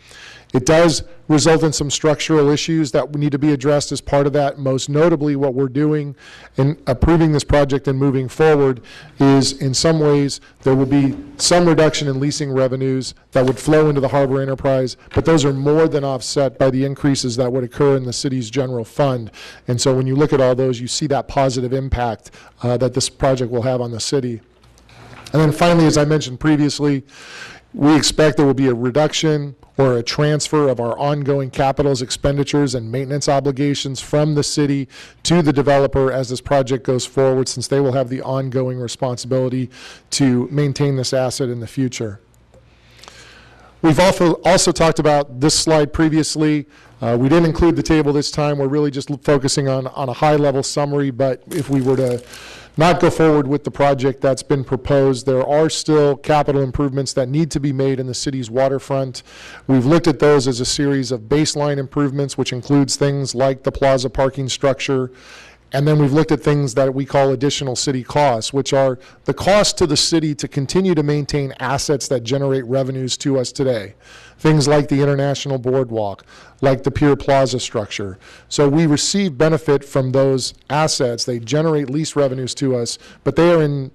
It does result in some structural issues that need to be addressed as part of that. Most notably, what we're doing in approving this project and moving forward is, in some ways, there will be some reduction in leasing revenues that would flow into the harbor enterprise, but those are more than offset by the increases that would occur in the city's general fund. And so when you look at all those, you see that positive impact that this project will have on the city. And then finally, as I mentioned previously, we expect there will be a reduction or a transfer of our ongoing capital expenditures and maintenance obligations from the city to the developer as this project goes forward, since they will have the ongoing responsibility to maintain this asset in the future. We've also talked about this slide previously. We didn't include the table this time. We're really just focusing on a high-level summary, but if we were to not go forward with the project that's been proposed, there are still capital improvements that need to be made in the city's waterfront. We've looked at those as a series of baseline improvements, which includes things like the plaza parking structure. And then we've looked at things that we call additional city costs, which are the cost to the city to continue to maintain assets that generate revenues to us today. Things like the International Boardwalk, like the Pier Plaza structure. So we receive benefit from those assets. They generate lease revenues to us, but they are in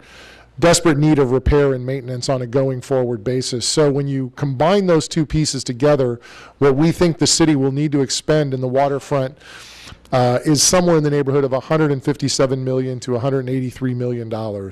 desperate need of repair and maintenance on a going forward basis. So when you combine those two pieces together, what we think the city will need to expend in the waterfront is somewhere in the neighborhood of $157 million to $183 million.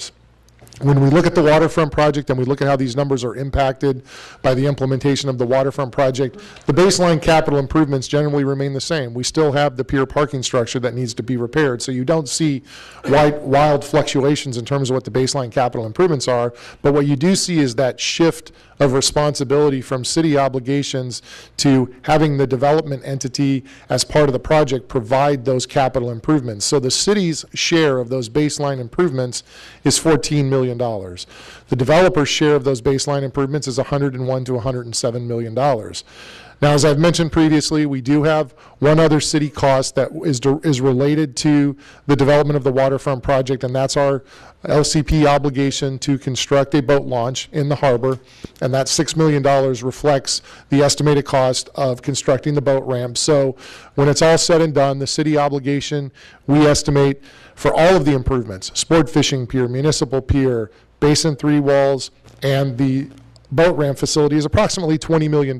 When we look at the waterfront project and we look at how these numbers are impacted by the implementation of the waterfront project, the baseline capital improvements generally remain the same. We still have the pier parking structure that needs to be repaired, so you don't see wild fluctuations in terms of what the baseline capital improvements are, but what you do see is that shift of responsibility from city obligations to having the development entity as part of the project provide those capital improvements. So the city's share of those baseline improvements is $14 million. The developer's share of those baseline improvements is $101 to $107 million. Now, as I've mentioned previously, we do have one other city cost that is related to the development of the waterfront project, and that's our LCP obligation to construct a boat launch in the harbor, and that $6 million reflects the estimated cost of constructing the boat ramp. So when it's all said and done, the city obligation, we estimate for all of the improvements, sport fishing pier, municipal pier, Basin 3 walls, and the boat ramp facility is approximately $20 million.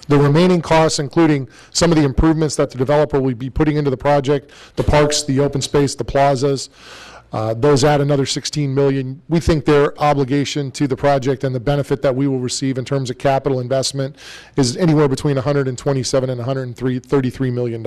The remaining costs, including some of the improvements that the developer will be putting into the project, the parks, the open space, the plazas, those add another $16 million. We think their obligation to the project and the benefit that we will receive in terms of capital investment is anywhere between $127 and $133 million.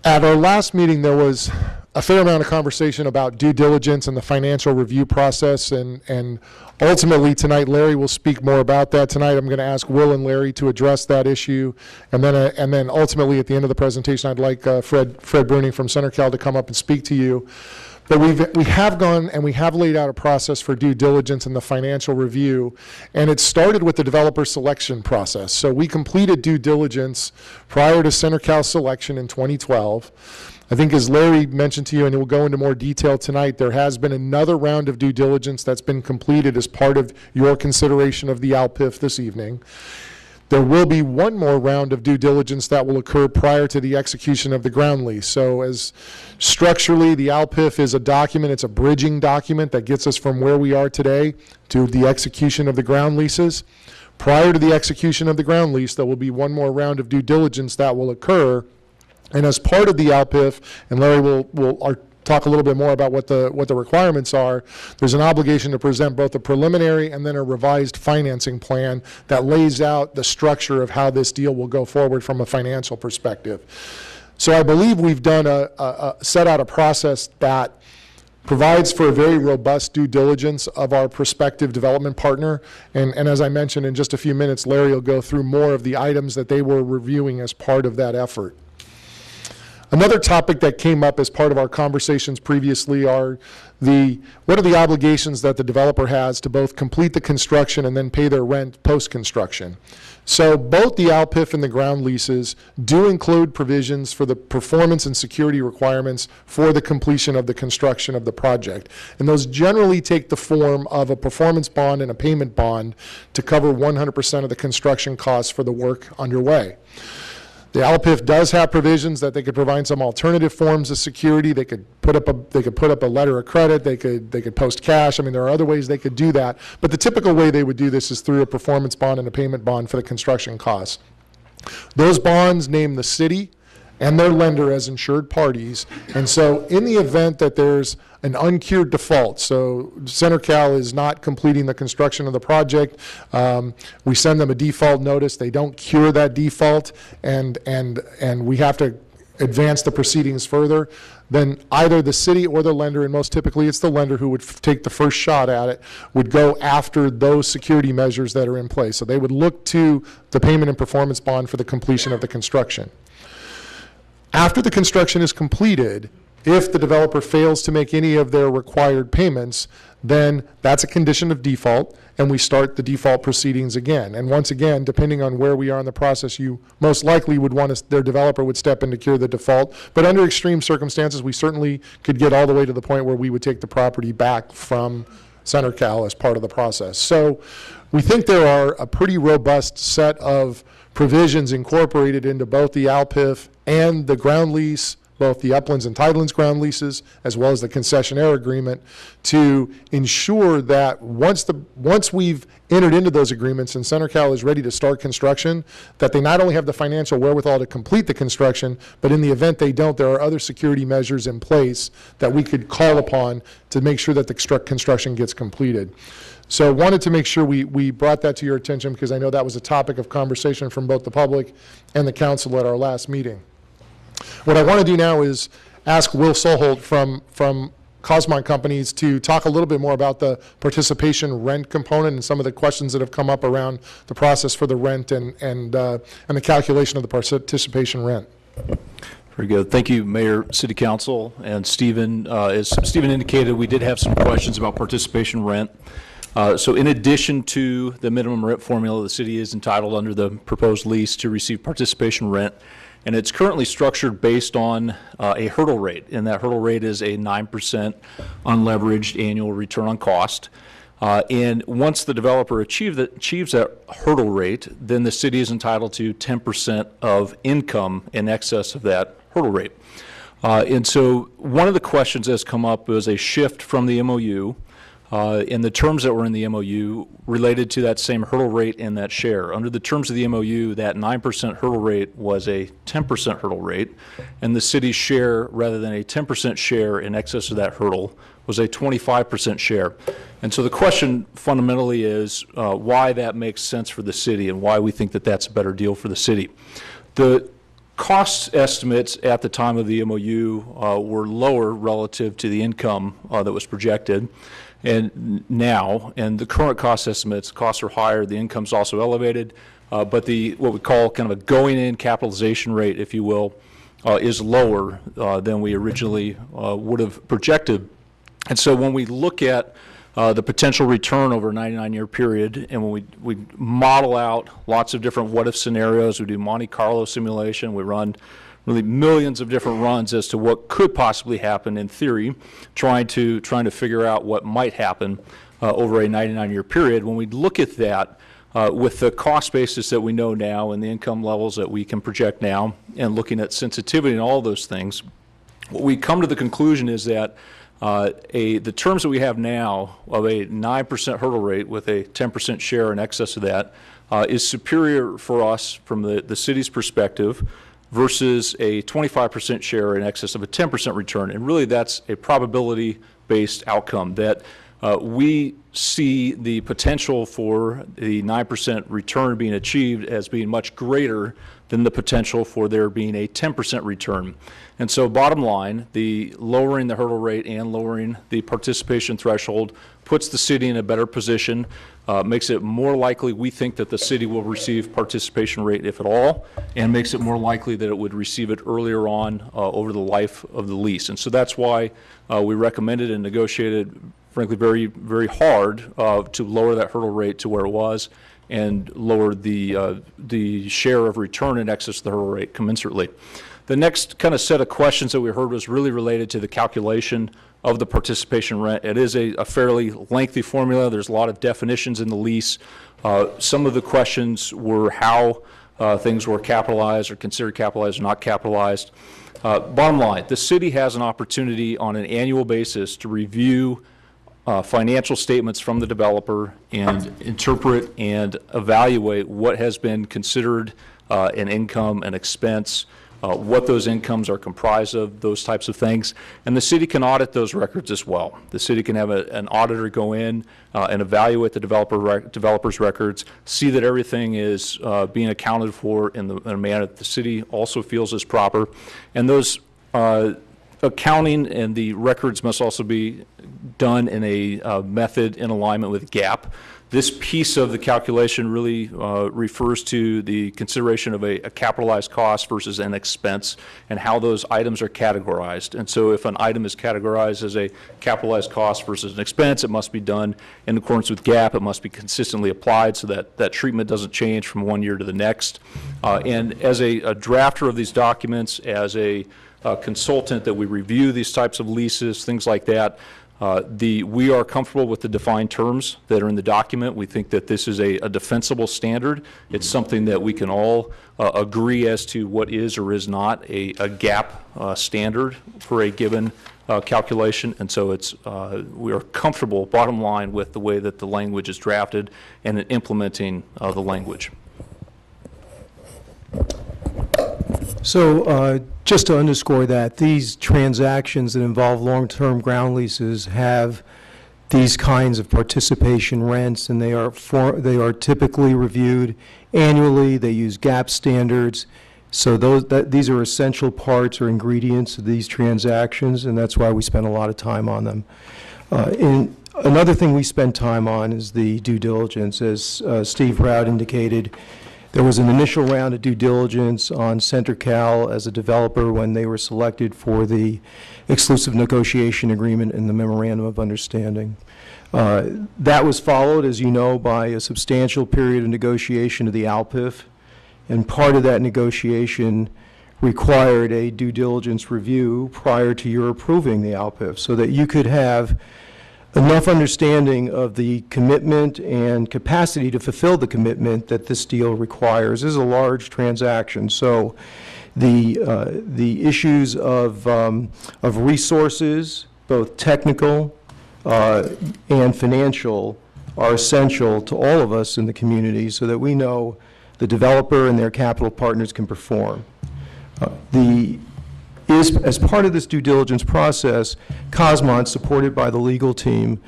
At our last meeting, there was a fair amount of conversation about due diligence and the financial review process, and ultimately tonight Larry will speak more about that. Tonight I'm going to ask Will and Larry to address that issue, and then ultimately at the end of the presentation I'd like Fred Bruning from CenterCal to come up and speak to you. But we have gone and we have laid out a process for due diligence and the financial review, and it started with the developer selection process. So we completed due diligence prior to CenterCal selection in 2012. I think as Larry mentioned to you, and we'll go into more detail tonight, there has been another round of due diligence that's been completed as part of your consideration of the ALPIF this evening. There will be one more round of due diligence that will occur prior to the execution of the ground lease. So as structurally, the ALPIF is a document, it's a bridging document that gets us from where we are today to the execution of the ground leases. Prior to the execution of the ground lease, there will be one more round of due diligence that will occur. And as part of the ALPIF, and Larry will talk a little bit more about what the requirements are, there's an obligation to present both a preliminary and then a revised financing plan that lays out the structure of how this deal will go forward from a financial perspective. So I believe we've done set out a process that provides for a very robust due diligence of our prospective development partner. And as I mentioned, in just a few minutes, Larry will go through more of the items that they were reviewing as part of that effort. Another topic that came up as part of our conversations previously are what are the obligations that the developer has to both complete the construction and then pay their rent post-construction. So both the ALPIF and the ground leases do include provisions for the performance and security requirements for the completion of the construction of the project. And those generally take the form of a performance bond and a payment bond to cover 100% of the construction costs for the work underway. The ALPIF does have provisions that they could provide some alternative forms of security. They could put up a letter of credit. They could post cash. I mean, there are other ways they could do that. But the typical way they would do this is through a performance bond and a payment bond for the construction costs. Those bonds name the city and their lender as insured parties. And so in the event that there's an uncured default, so CenterCal is not completing the construction of the project, we send them a default notice, they don't cure that default, and we have to advance the proceedings further, then either the city or the lender, and most typically it's the lender who would take the first shot at it, would go after those security measures that are in place. So they would look to the payment and performance bond for the completion of the construction. After the construction is completed, if the developer fails to make any of their required payments, then that's a condition of default, and we start the default proceedings again. And once again, depending on where we are in the process, you most likely would want their developer would step in to cure the default. But under extreme circumstances, we certainly could get all the way to the point where we would take the property back from CenterCal as part of the process. So we think there are a pretty robust set of provisions incorporated into both the ALPIF and the ground lease, both the Uplands and Tidelands ground leases, as well as the concessionaire agreement, to ensure that once we've entered into those agreements and CenterCal is ready to start construction, that they not only have the financial wherewithal to complete the construction, but in the event they don't, there are other security measures in place that we could call upon to make sure that the construction gets completed. So wanted to make sure we brought that to your attention because I know that was a topic of conversation from both the public and the council at our last meeting. What I want to do now is ask Will Soholt from Cosmont Companies to talk a little bit more about the participation rent component and some of the questions that have come up around the process for the rent and the calculation of the participation rent. Very good. Thank you, Mayor, City Council, and Stephen. As Stephen indicated, we did have some questions about participation rent. So in addition to the minimum rent formula, the city is entitled under the proposed lease to receive participation rent, and it's currently structured based on a hurdle rate, and that hurdle rate is a 9% unleveraged annual return on cost. And once the developer achieves that hurdle rate, then the city is entitled to 10% of income in excess of that hurdle rate. And so one of the questions that's come up was a shift from the MOU in the terms that were in the MOU related to that same hurdle rate and that share. Under the terms of the MOU, that 9% hurdle rate was a 10% hurdle rate, and the city's share, rather than a 10% share in excess of that hurdle, was a 25% share. And so the question fundamentally is why that makes sense for the city and why we think that that's a better deal for the city. The cost estimates at the time of the MOU were lower relative to the income that was projected. And now, and the current cost estimates, costs are higher, the income's also elevated, but what we call kind of a going-in capitalization rate, if you will, is lower than we originally would have projected. And so when we look at the potential return over a 99-year period, and when we model out lots of different what-if scenarios, we do Monte Carlo simulation, we run really millions of different runs as to what could possibly happen in theory, trying to figure out what might happen over a 99-year period. When we look at that with the cost basis that we know now and the income levels that we can project now, and looking at sensitivity and all those things, what we come to the conclusion is that the terms that we have now of a 9% hurdle rate with a 10% share in excess of that is superior for us from the city's perspective versus a 25% share in excess of a 10% return. And really that's a probability-based outcome that we see the potential for the 9% return being achieved as being much greater than the potential for there being a 10% return. And so bottom line, the lowering the hurdle rate and lowering the participation threshold puts the city in a better position makes it more likely, we think, that the city will receive participation rate, if at all, and makes it more likely that it would receive it earlier on over the life of the lease. And so that's why we recommended and negotiated, frankly, very, very hard to lower that hurdle rate to where it was and lower the share of return in excess of the hurdle rate commensurately. The next kind of set of questions that we heard was really related to the calculation of the participation rent. It is a fairly lengthy formula. There's a lot of definitions in the lease. Some of the questions were how things were capitalized or considered capitalized or not capitalized. Bottom line, the city has an opportunity on an annual basis to review financial statements from the developer and interpret and evaluate what has been considered an income, an expense, what those incomes are comprised of, those types of things. And the city can audit those records as well. The city can have an auditor go in and evaluate the developer's records, see that everything is being accounted for in a manner that the city also feels is proper. And those accounting and the records must also be done in a method in alignment with GAAP. This piece of the calculation really refers to the consideration of a capitalized cost versus an expense and how those items are categorized. And so if an item is categorized as a capitalized cost versus an expense, it must be done in accordance with GAAP. It must be consistently applied so that that treatment doesn't change from one year to the next. And as a drafter of these documents, as a consultant that we review these types of leases, things like that, we are comfortable with the defined terms that are in the document. We think that this is a defensible standard. It's something that we can all agree as to what is or is not a GAAP standard for a given calculation. And so we are comfortable, bottom line, with the way that the language is drafted and in implementing the language. So just to underscore that, these transactions that involve long-term ground leases have these kinds of participation rents, and they are typically reviewed annually. They use GAAP standards. So these are essential parts or ingredients of these transactions, and that's why we spend a lot of time on them. Another thing we spend time on is the due diligence. As Steve Proud indicated, there was an initial round of due diligence on CenterCal as a developer when they were selected for the exclusive negotiation agreement and the memorandum of understanding. That was followed, as you know, by a substantial period of negotiation of the ALPIF, and part of that negotiation required a due diligence review prior to your approving the ALPIF so that you could have enough understanding of the commitment and capacity to fulfill the commitment that this deal requires. This is a large transaction, so the issues of resources, both technical and financial, are essential to all of us in the community so that we know the developer and their capital partners can perform. As part of this due diligence process, Cosmont, supported by the legal team,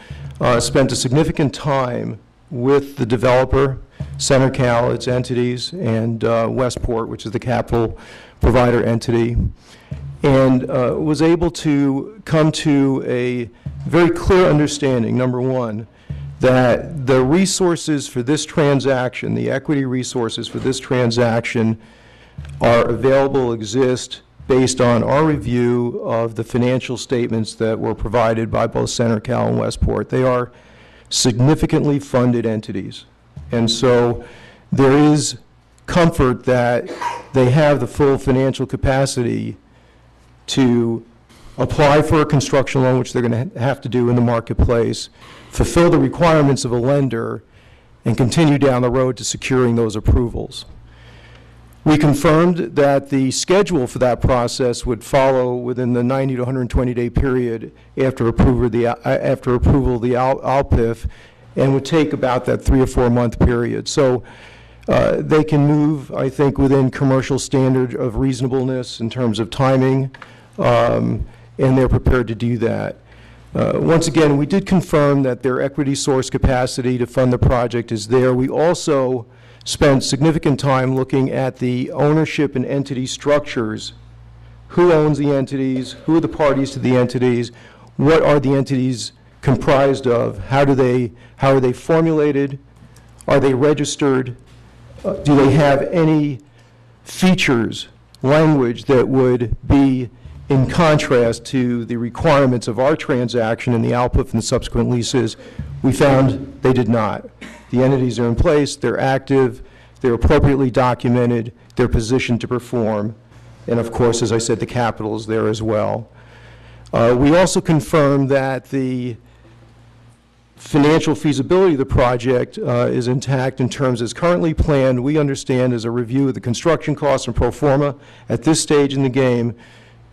spent a significant time with the developer, CenterCal, its entities, and Westport, which is the capital provider entity, and was able to come to a very clear understanding, number one, that the resources for this transaction, the equity resources for this transaction, are available, exist, based on our review of the financial statements that were provided by both CenterCal and Westport. They are significantly funded entities. And so there is comfort that they have the full financial capacity to apply for a construction loan, which they're going to have to do in the marketplace, fulfill the requirements of a lender, and continue down the road to securing those approvals. We confirmed that the schedule for that process would follow within the 90 to 120-day period after approval of the ALPIF, and would take about that 3 or 4 month period. So they can move, I think, within commercial standard of reasonableness in terms of timing, and they're prepared to do that. Once again, we did confirm that their equity source capacity to fund the project is there. We also spent significant time looking at the ownership and entity structures. Who owns the entities? Who are the parties to the entities? What are the entities' comprised of? How are they formulated? Are they registered? Do they have any features, language that would be in contrast to the requirements of our transaction and the output from the subsequent leases? We found they did not. The entities are in place, they're active, they're appropriately documented, they're positioned to perform, and of course, as I said, the capital is there as well. We also confirmed that the financial feasibility of the project is intact in terms as currently planned. We understand as a review of the construction costs and pro forma at this stage in the game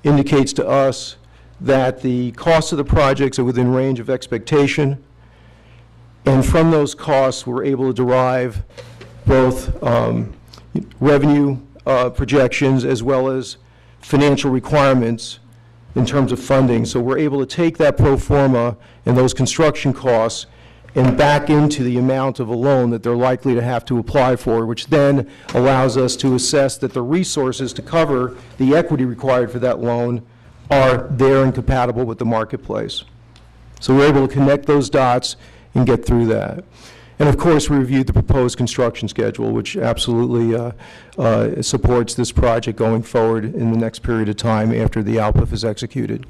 indicates to us that the costs of the projects are within range of expectation, and from those costs we're able to derive both revenue projections as well as financial requirements in terms of funding. So we're able to take that pro forma and those construction costs and back into the amount of a loan that they're likely to have to apply for, which then allows us to assess that the resources to cover the equity required for that loan are there and compatible with the marketplace. So we're able to connect those dots and get through that. And of course, we reviewed the proposed construction schedule, which absolutely supports this project going forward in the next period of time after the ALPIF is executed.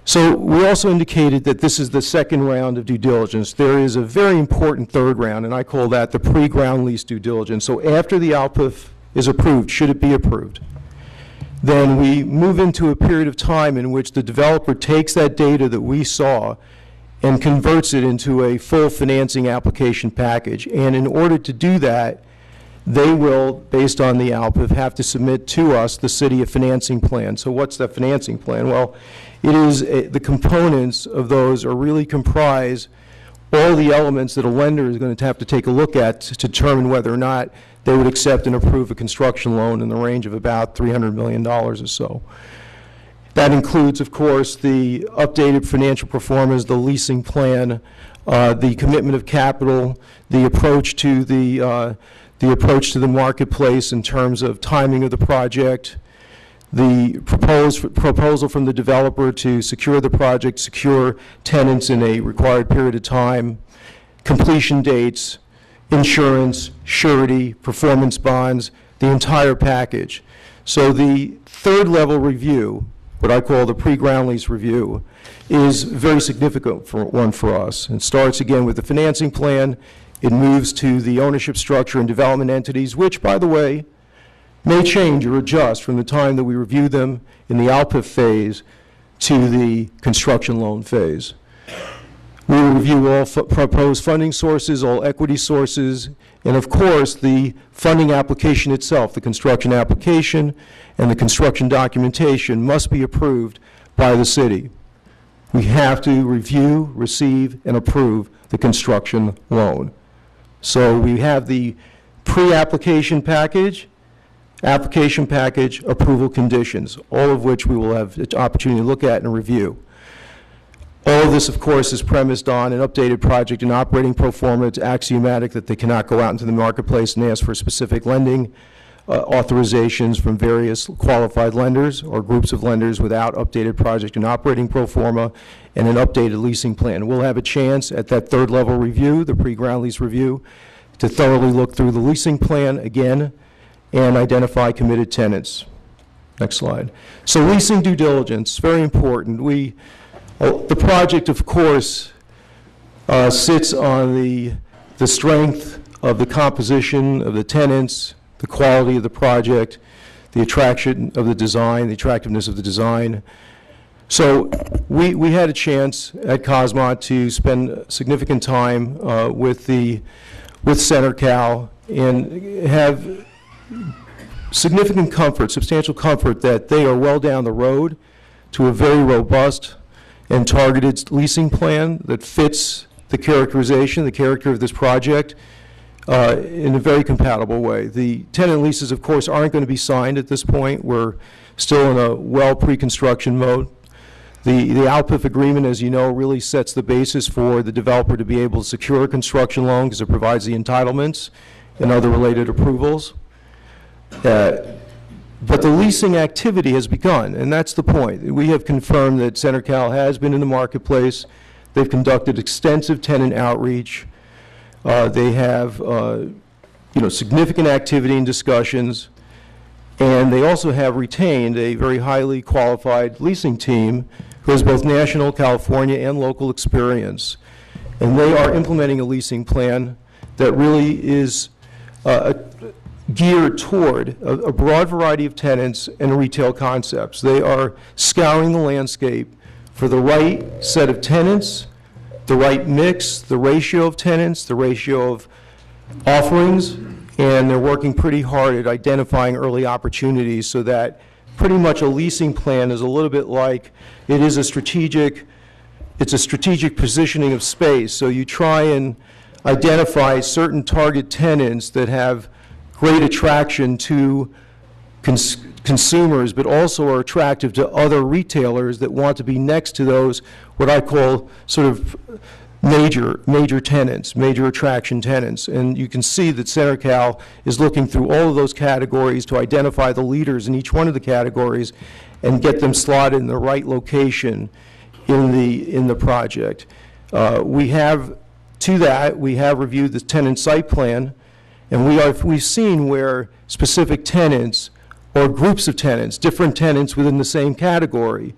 So we also indicated that this is the second round of due diligence. There is a very important third round, and I call that the pre-ground lease due diligence. So after the ALPIF is approved, should it be approved, then we move into a period of time in which the developer takes that data that we saw and converts it into a full financing application package. And in order to do that, they will, based on the ALPIF, have to submit to us, the city, a financing plan. So what's the financing plan? Well, it is the components of those are really comprise all the elements that a lender is going to have to take a look at to determine whether or not they would accept and approve a construction loan in the range of about $300 million or so. That includes, of course, the updated financial performance, the leasing plan, the commitment of capital, the approach to the marketplace in terms of timing of the project, the proposal from the developer to secure the project, secure tenants in a required period of time, completion dates, insurance, surety, performance bonds, the entire package. So the third level review, what I call the pre-ground lease review, is very significant for us. It starts again with the financing plan. It moves to the ownership structure and development entities, which, by the way, may change or adjust from the time that we review them in the ALPIF phase to the construction loan phase. We will review all proposed funding sources, all equity sources, and of course, the funding application itself, the construction application and the construction documentation must be approved by the city. We have to review, receive, and approve the construction loan. So we have the pre-application package, application package, approval conditions, all of which we will have the opportunity to look at and review. All of this, of course, is premised on an updated project and operating pro forma. It's axiomatic that they cannot go out into the marketplace and ask for specific lending authorizations from various qualified lenders or groups of lenders without updated project and operating pro forma and an updated leasing plan. We'll have a chance at that third level review, the pre-ground lease review, to thoroughly look through the leasing plan again and identify committed tenants. Next slide. So leasing due diligence, very important. The project, of course, sits on the strength of the composition of the tenants, the quality of the project, the attraction of the design, the attractiveness of the design. So we had a chance at Cosmont to spend significant time with CenterCal and have significant comfort, substantial comfort that they are well down the road to a very robust and targeted leasing plan that fits the characterization, the character of this project in a very compatible way. The tenant leases, of course, aren't going to be signed at this point. We're still in a well pre-construction mode. The ALPIF agreement, as you know, really sets the basis for the developer to be able to secure a construction loan because it provides the entitlements and other related approvals. But the leasing activity has begun, and that's the point. We have confirmed that CenterCal has been in the marketplace. They've conducted extensive tenant outreach. They have, significant activity and discussions, and they also have retained a very highly qualified leasing team who has both national, California, and local experience. And they are implementing a leasing plan that really is geared toward a broad variety of tenants and retail concepts. They are scouring the landscape for the right set of tenants, the right mix, the ratio of tenants, the ratio of offerings, and they're working pretty hard at identifying early opportunities so that pretty much a leasing plan is a little bit like it's a strategic positioning of space. So you try and identify certain target tenants that have great attraction to consumers, but also are attractive to other retailers that want to be next to those, what I call sort of major tenants, major attraction tenants. And you can see that CenterCal is looking through all of those categories to identify the leaders in each one of the categories and get them slotted in the right location in the project. We have reviewed the tenant site plan, and we've seen where specific tenants or groups of tenants, different tenants within the same category,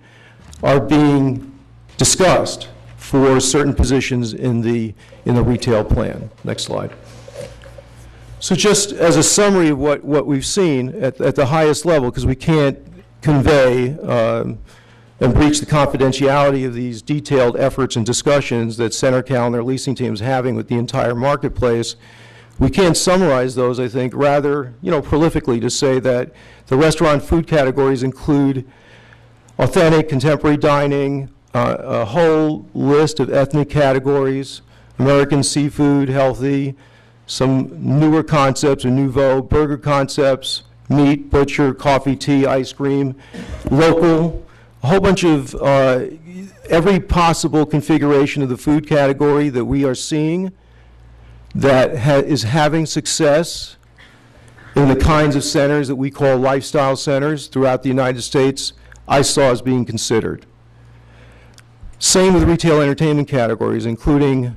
are being discussed for certain positions in the retail plan. Next slide. So just as a summary of what we've seen at the highest level, because we can't convey and breach the confidentiality of these detailed efforts and discussions that CenterCal and their leasing team is having with the entire marketplace, we can summarize those, I think, rather prolifically to say that the restaurant food categories include authentic contemporary dining, a whole list of ethnic categories, American seafood, healthy, some newer concepts or nouveau, burger concepts, meat, butcher, coffee, tea, ice cream, local, a whole bunch of every possible configuration of the food category that we are seeing that is having success in the kinds of centers that we call lifestyle centers throughout the United States, I saw as being considered. Same with retail entertainment categories, including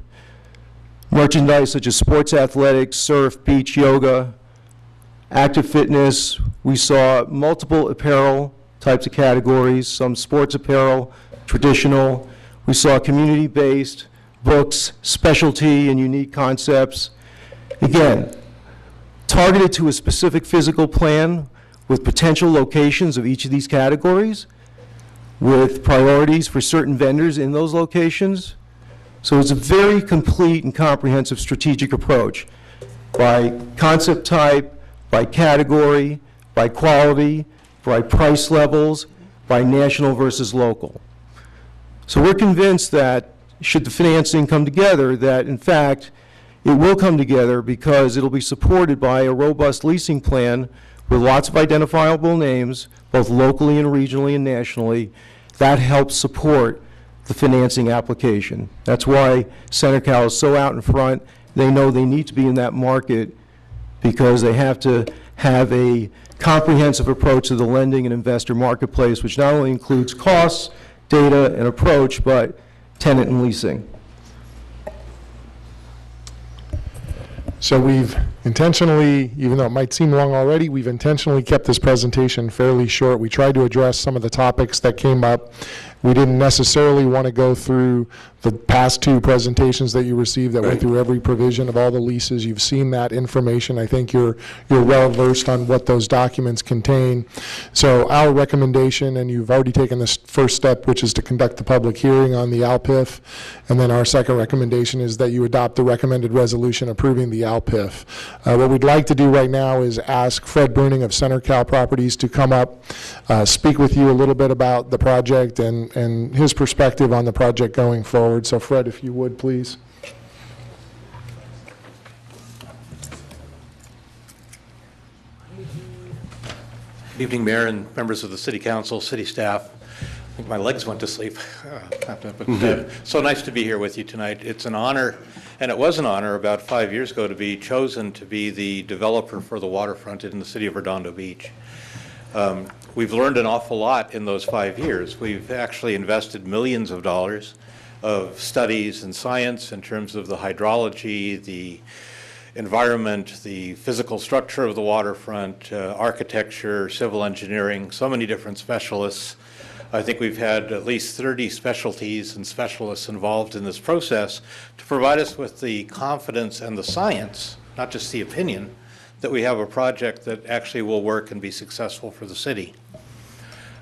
merchandise such as sports athletics, surf, beach, yoga, active fitness. We saw multiple apparel types of categories, some sports apparel, traditional. We saw community-based, books, specialty, and unique concepts. Again, targeted to a specific physical plan with potential locations of each of these categories, with priorities for certain vendors in those locations. So it's a very complete and comprehensive strategic approach by concept type, by category, by quality, by price levels, by national versus local. So we're convinced that should the financing come together, that in fact it will come together because it'll be supported by a robust leasing plan with lots of identifiable names, both locally and regionally and nationally, that helps support the financing application. That's why CenterCal is so out in front. They know they need to be in that market because they have to have a comprehensive approach to the lending and investor marketplace, which not only includes costs, data, and approach, but tenant and leasing. So we've intentionally, even though it might seem long already, we've intentionally kept this presentation fairly short. We tried to address some of the topics that came up. We didn't necessarily want to go through the past two presentations that you received that went through every provision of all the leases. You've seen that information. I think you're well versed on what those documents contain. So our recommendation, and you've already taken this first step, which is to conduct the public hearing on the ALPIF, and then our second recommendation is that you adopt the recommended resolution approving the ALPIF. What we'd like to do right now is ask Fred Bruning of CenterCal Properties to come up, speak with you a little bit about the project and his perspective on the project going forward. So Fred, if you would, please. Good evening, Mayor and members of the City Council, City staff. I think my legs went to sleep. So nice to be here with you tonight. It's an honor, and it was an honor about 5 years ago to be chosen to be the developer for the waterfront in the city of Redondo Beach. We've learned an awful lot in those 5 years. We've actually invested millions of dollars of studies and science in terms of the hydrology, the environment, the physical structure of the waterfront, architecture, civil engineering, so many different specialists. I think we've had at least 30 specialties and specialists involved in this process to provide us with the confidence and the science, not just the opinion, that we have a project that actually will work and be successful for the city.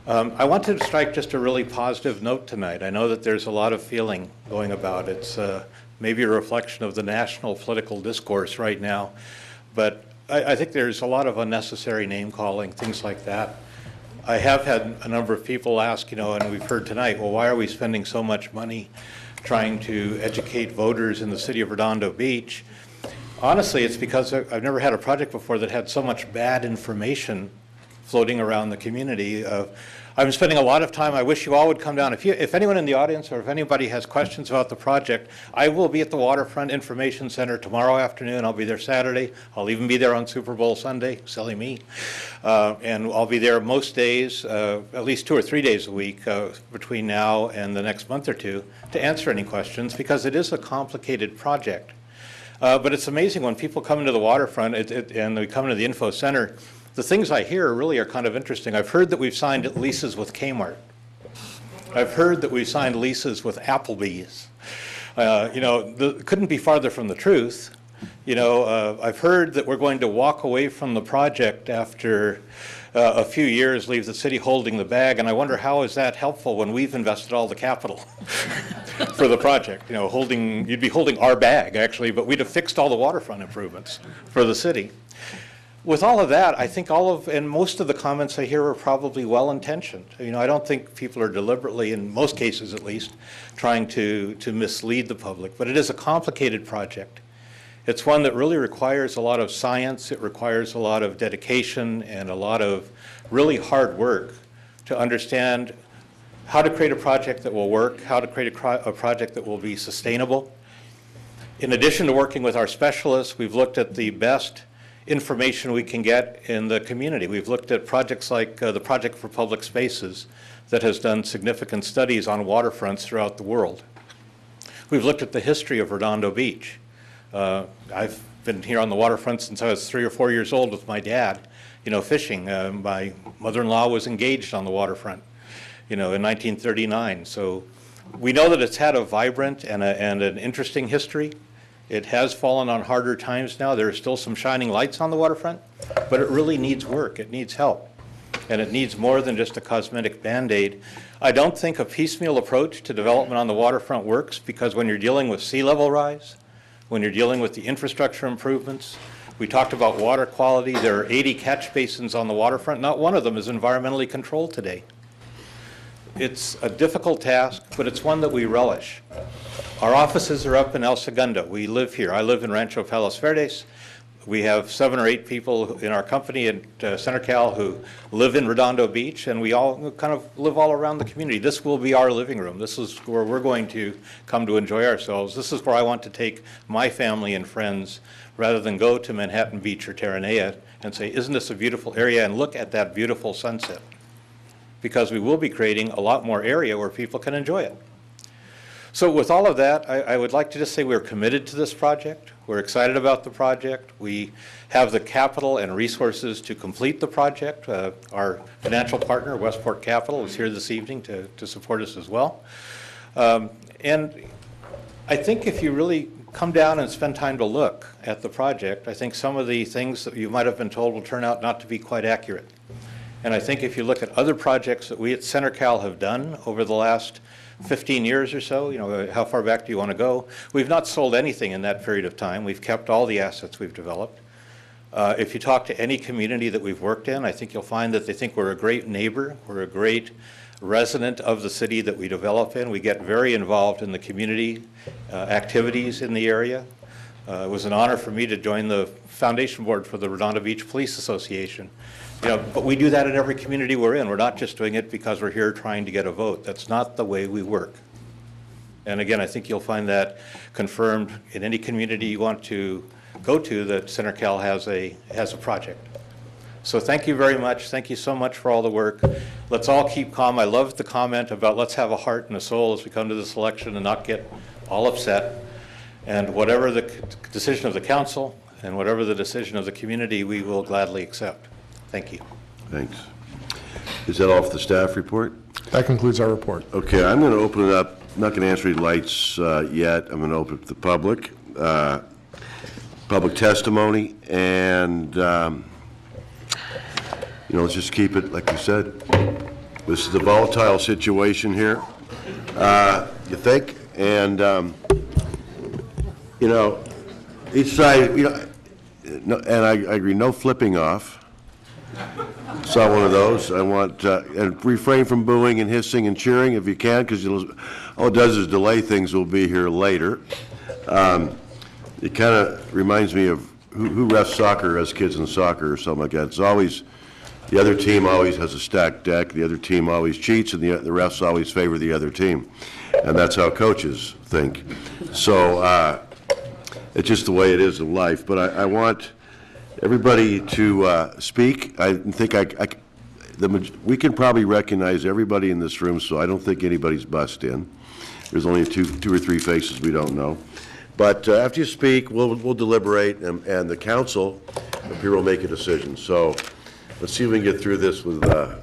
I wanted to strike just a really positive note tonight. I know that there's a lot of feeling going about. It's maybe a reflection of the national political discourse right now, but I think there's a lot of unnecessary name-calling, things like that. I have had a number of people ask, and we've heard tonight, well, why are we spending so much money trying to educate voters in the city of Redondo Beach? Honestly, it's because I've never had a project before that had so much bad information floating around the community. I'm spending a lot of time. I wish you all would come down. If anyone in the audience or if anybody has questions about the project, I will be at the Waterfront Information Center tomorrow afternoon. I'll be there Saturday. I'll even be there on Super Bowl Sunday, silly me. And I'll be there most days, at least 2 or 3 days a week between now and the next month or two to answer any questions, because it is a complicated project. But it's amazing when people come into the waterfront and they come into the info center, the things I hear really are kind of interesting. I've heard that we've signed leases with Kmart. I've heard that we've signed leases with Applebee's. Couldn't be farther from the truth. I've heard that we're going to walk away from the project after a few years, leave the city holding the bag, and I wonder how is that helpful when we've invested all the capital for the project. You'd be holding our bag, actually, but we'd have fixed all the waterfront improvements for the city. With all of that, I think and most of the comments I hear are probably well-intentioned. I don't think people are deliberately, in most cases at least, trying to mislead the public, but it is a complicated project. It's one that really requires a lot of science, it requires a lot of dedication and a lot of really hard work to understand how to create a project that will work, how to create a project that will be sustainable. In addition to working with our specialists, we've looked at the best information we can get in the community. We've looked at projects like the Project for Public Spaces that has done significant studies on waterfronts throughout the world. We've looked at the history of Redondo Beach. I've been here on the waterfront since I was 3 or 4 years old with my dad, fishing. My mother-in-law was engaged on the waterfront, in 1939. So we know that it's had a vibrant and an interesting history. It has fallen on harder times now. There are still some shining lights on the waterfront, but it really needs work. It needs help. And it needs more than just a cosmetic Band-Aid. I don't think a piecemeal approach to development on the waterfront works, because when you're dealing with sea level rise, when you're dealing with the infrastructure improvements, we talked about water quality. There are 80 catch basins on the waterfront. Not one of them is environmentally controlled today. It's a difficult task, but it's one that we relish. Our offices are up in El Segundo. We live here. I live in Rancho Palos Verdes. We have 7 or 8 people in our company at CenterCal who live in Redondo Beach, and we all kind of live all around the community. This will be our living room. This is where we're going to come to enjoy ourselves. This is where I want to take my family and friends, rather than go to Manhattan Beach or Terranea and say, isn't this a beautiful area, and look at that beautiful sunset. Because we will be creating a lot more area where people can enjoy it. So with all of that, I would like to just say we're committed to this project. We're excited about the project. We have the capital and resources to complete the project. Our financial partner, Westport Capital, is here this evening to support us as well. And I think if you really come down and spend time to look at the project, I think some of the things that you might have been told will turn out not to be quite accurate. And I think if you look at other projects that we at CenterCal have done over the last 15 years or so, how far back do you want to go? We've not sold anything in that period of time. We've kept all the assets we've developed. If you talk to any community that we've worked in, I think you'll find that they think we're a great neighbor, we're a great resident of the city that we develop in. We get very involved in the community activities in the area. It was an honor for me to join the foundation board for the Redondo Beach Police Association. But we do that in every community we're in. We're not just doing it because we're here trying to get a vote. That's not the way we work. And again, I think you'll find that confirmed in any community you want to go to, that CenterCal has a project. So thank you very much. Thank you so much for all the work. Let's all keep calm. I love the comment about let's have a heart and a soul as we come to this election and not get all upset. And whatever the decision of the council and whatever the decision of the community, we will gladly accept. Thank you. Thanks. Is that all for the staff report? That concludes our report. Okay, I'm going to open it up. I'm not going to answer any lights yet. I'm going to open it to the public. Public testimony, and let's just keep it like you said. This is a volatile situation here. You think, and each side, and I agree, no flipping off. Saw one of those. I want, and refrain from booing and hissing and cheering if you can, because all it does is delay things. We'll be here later. It kind of reminds me of who refs soccer as kids in soccer or something like that. It's always, the other team always has a stacked deck, the other team always cheats, and the refs always favor the other team. And that's how coaches think. So it's just the way it is in life. But I want everybody to speak. I think we can probably recognize everybody in this room, so I don't think anybody's bussed in. There's only two or three faces we don't know. But after you speak, we'll deliberate, and the council up here will make a decision. So let's see if we can get through this with a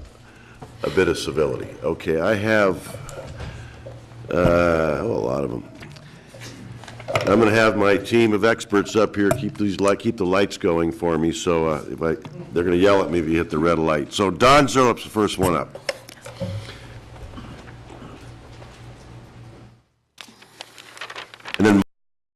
bit of civility. Okay, I have a lot of them. I'm going to have my team of experts up here keep the lights going for me. So they're going to yell at me if you hit the red light. So Don Zillup's the first one up.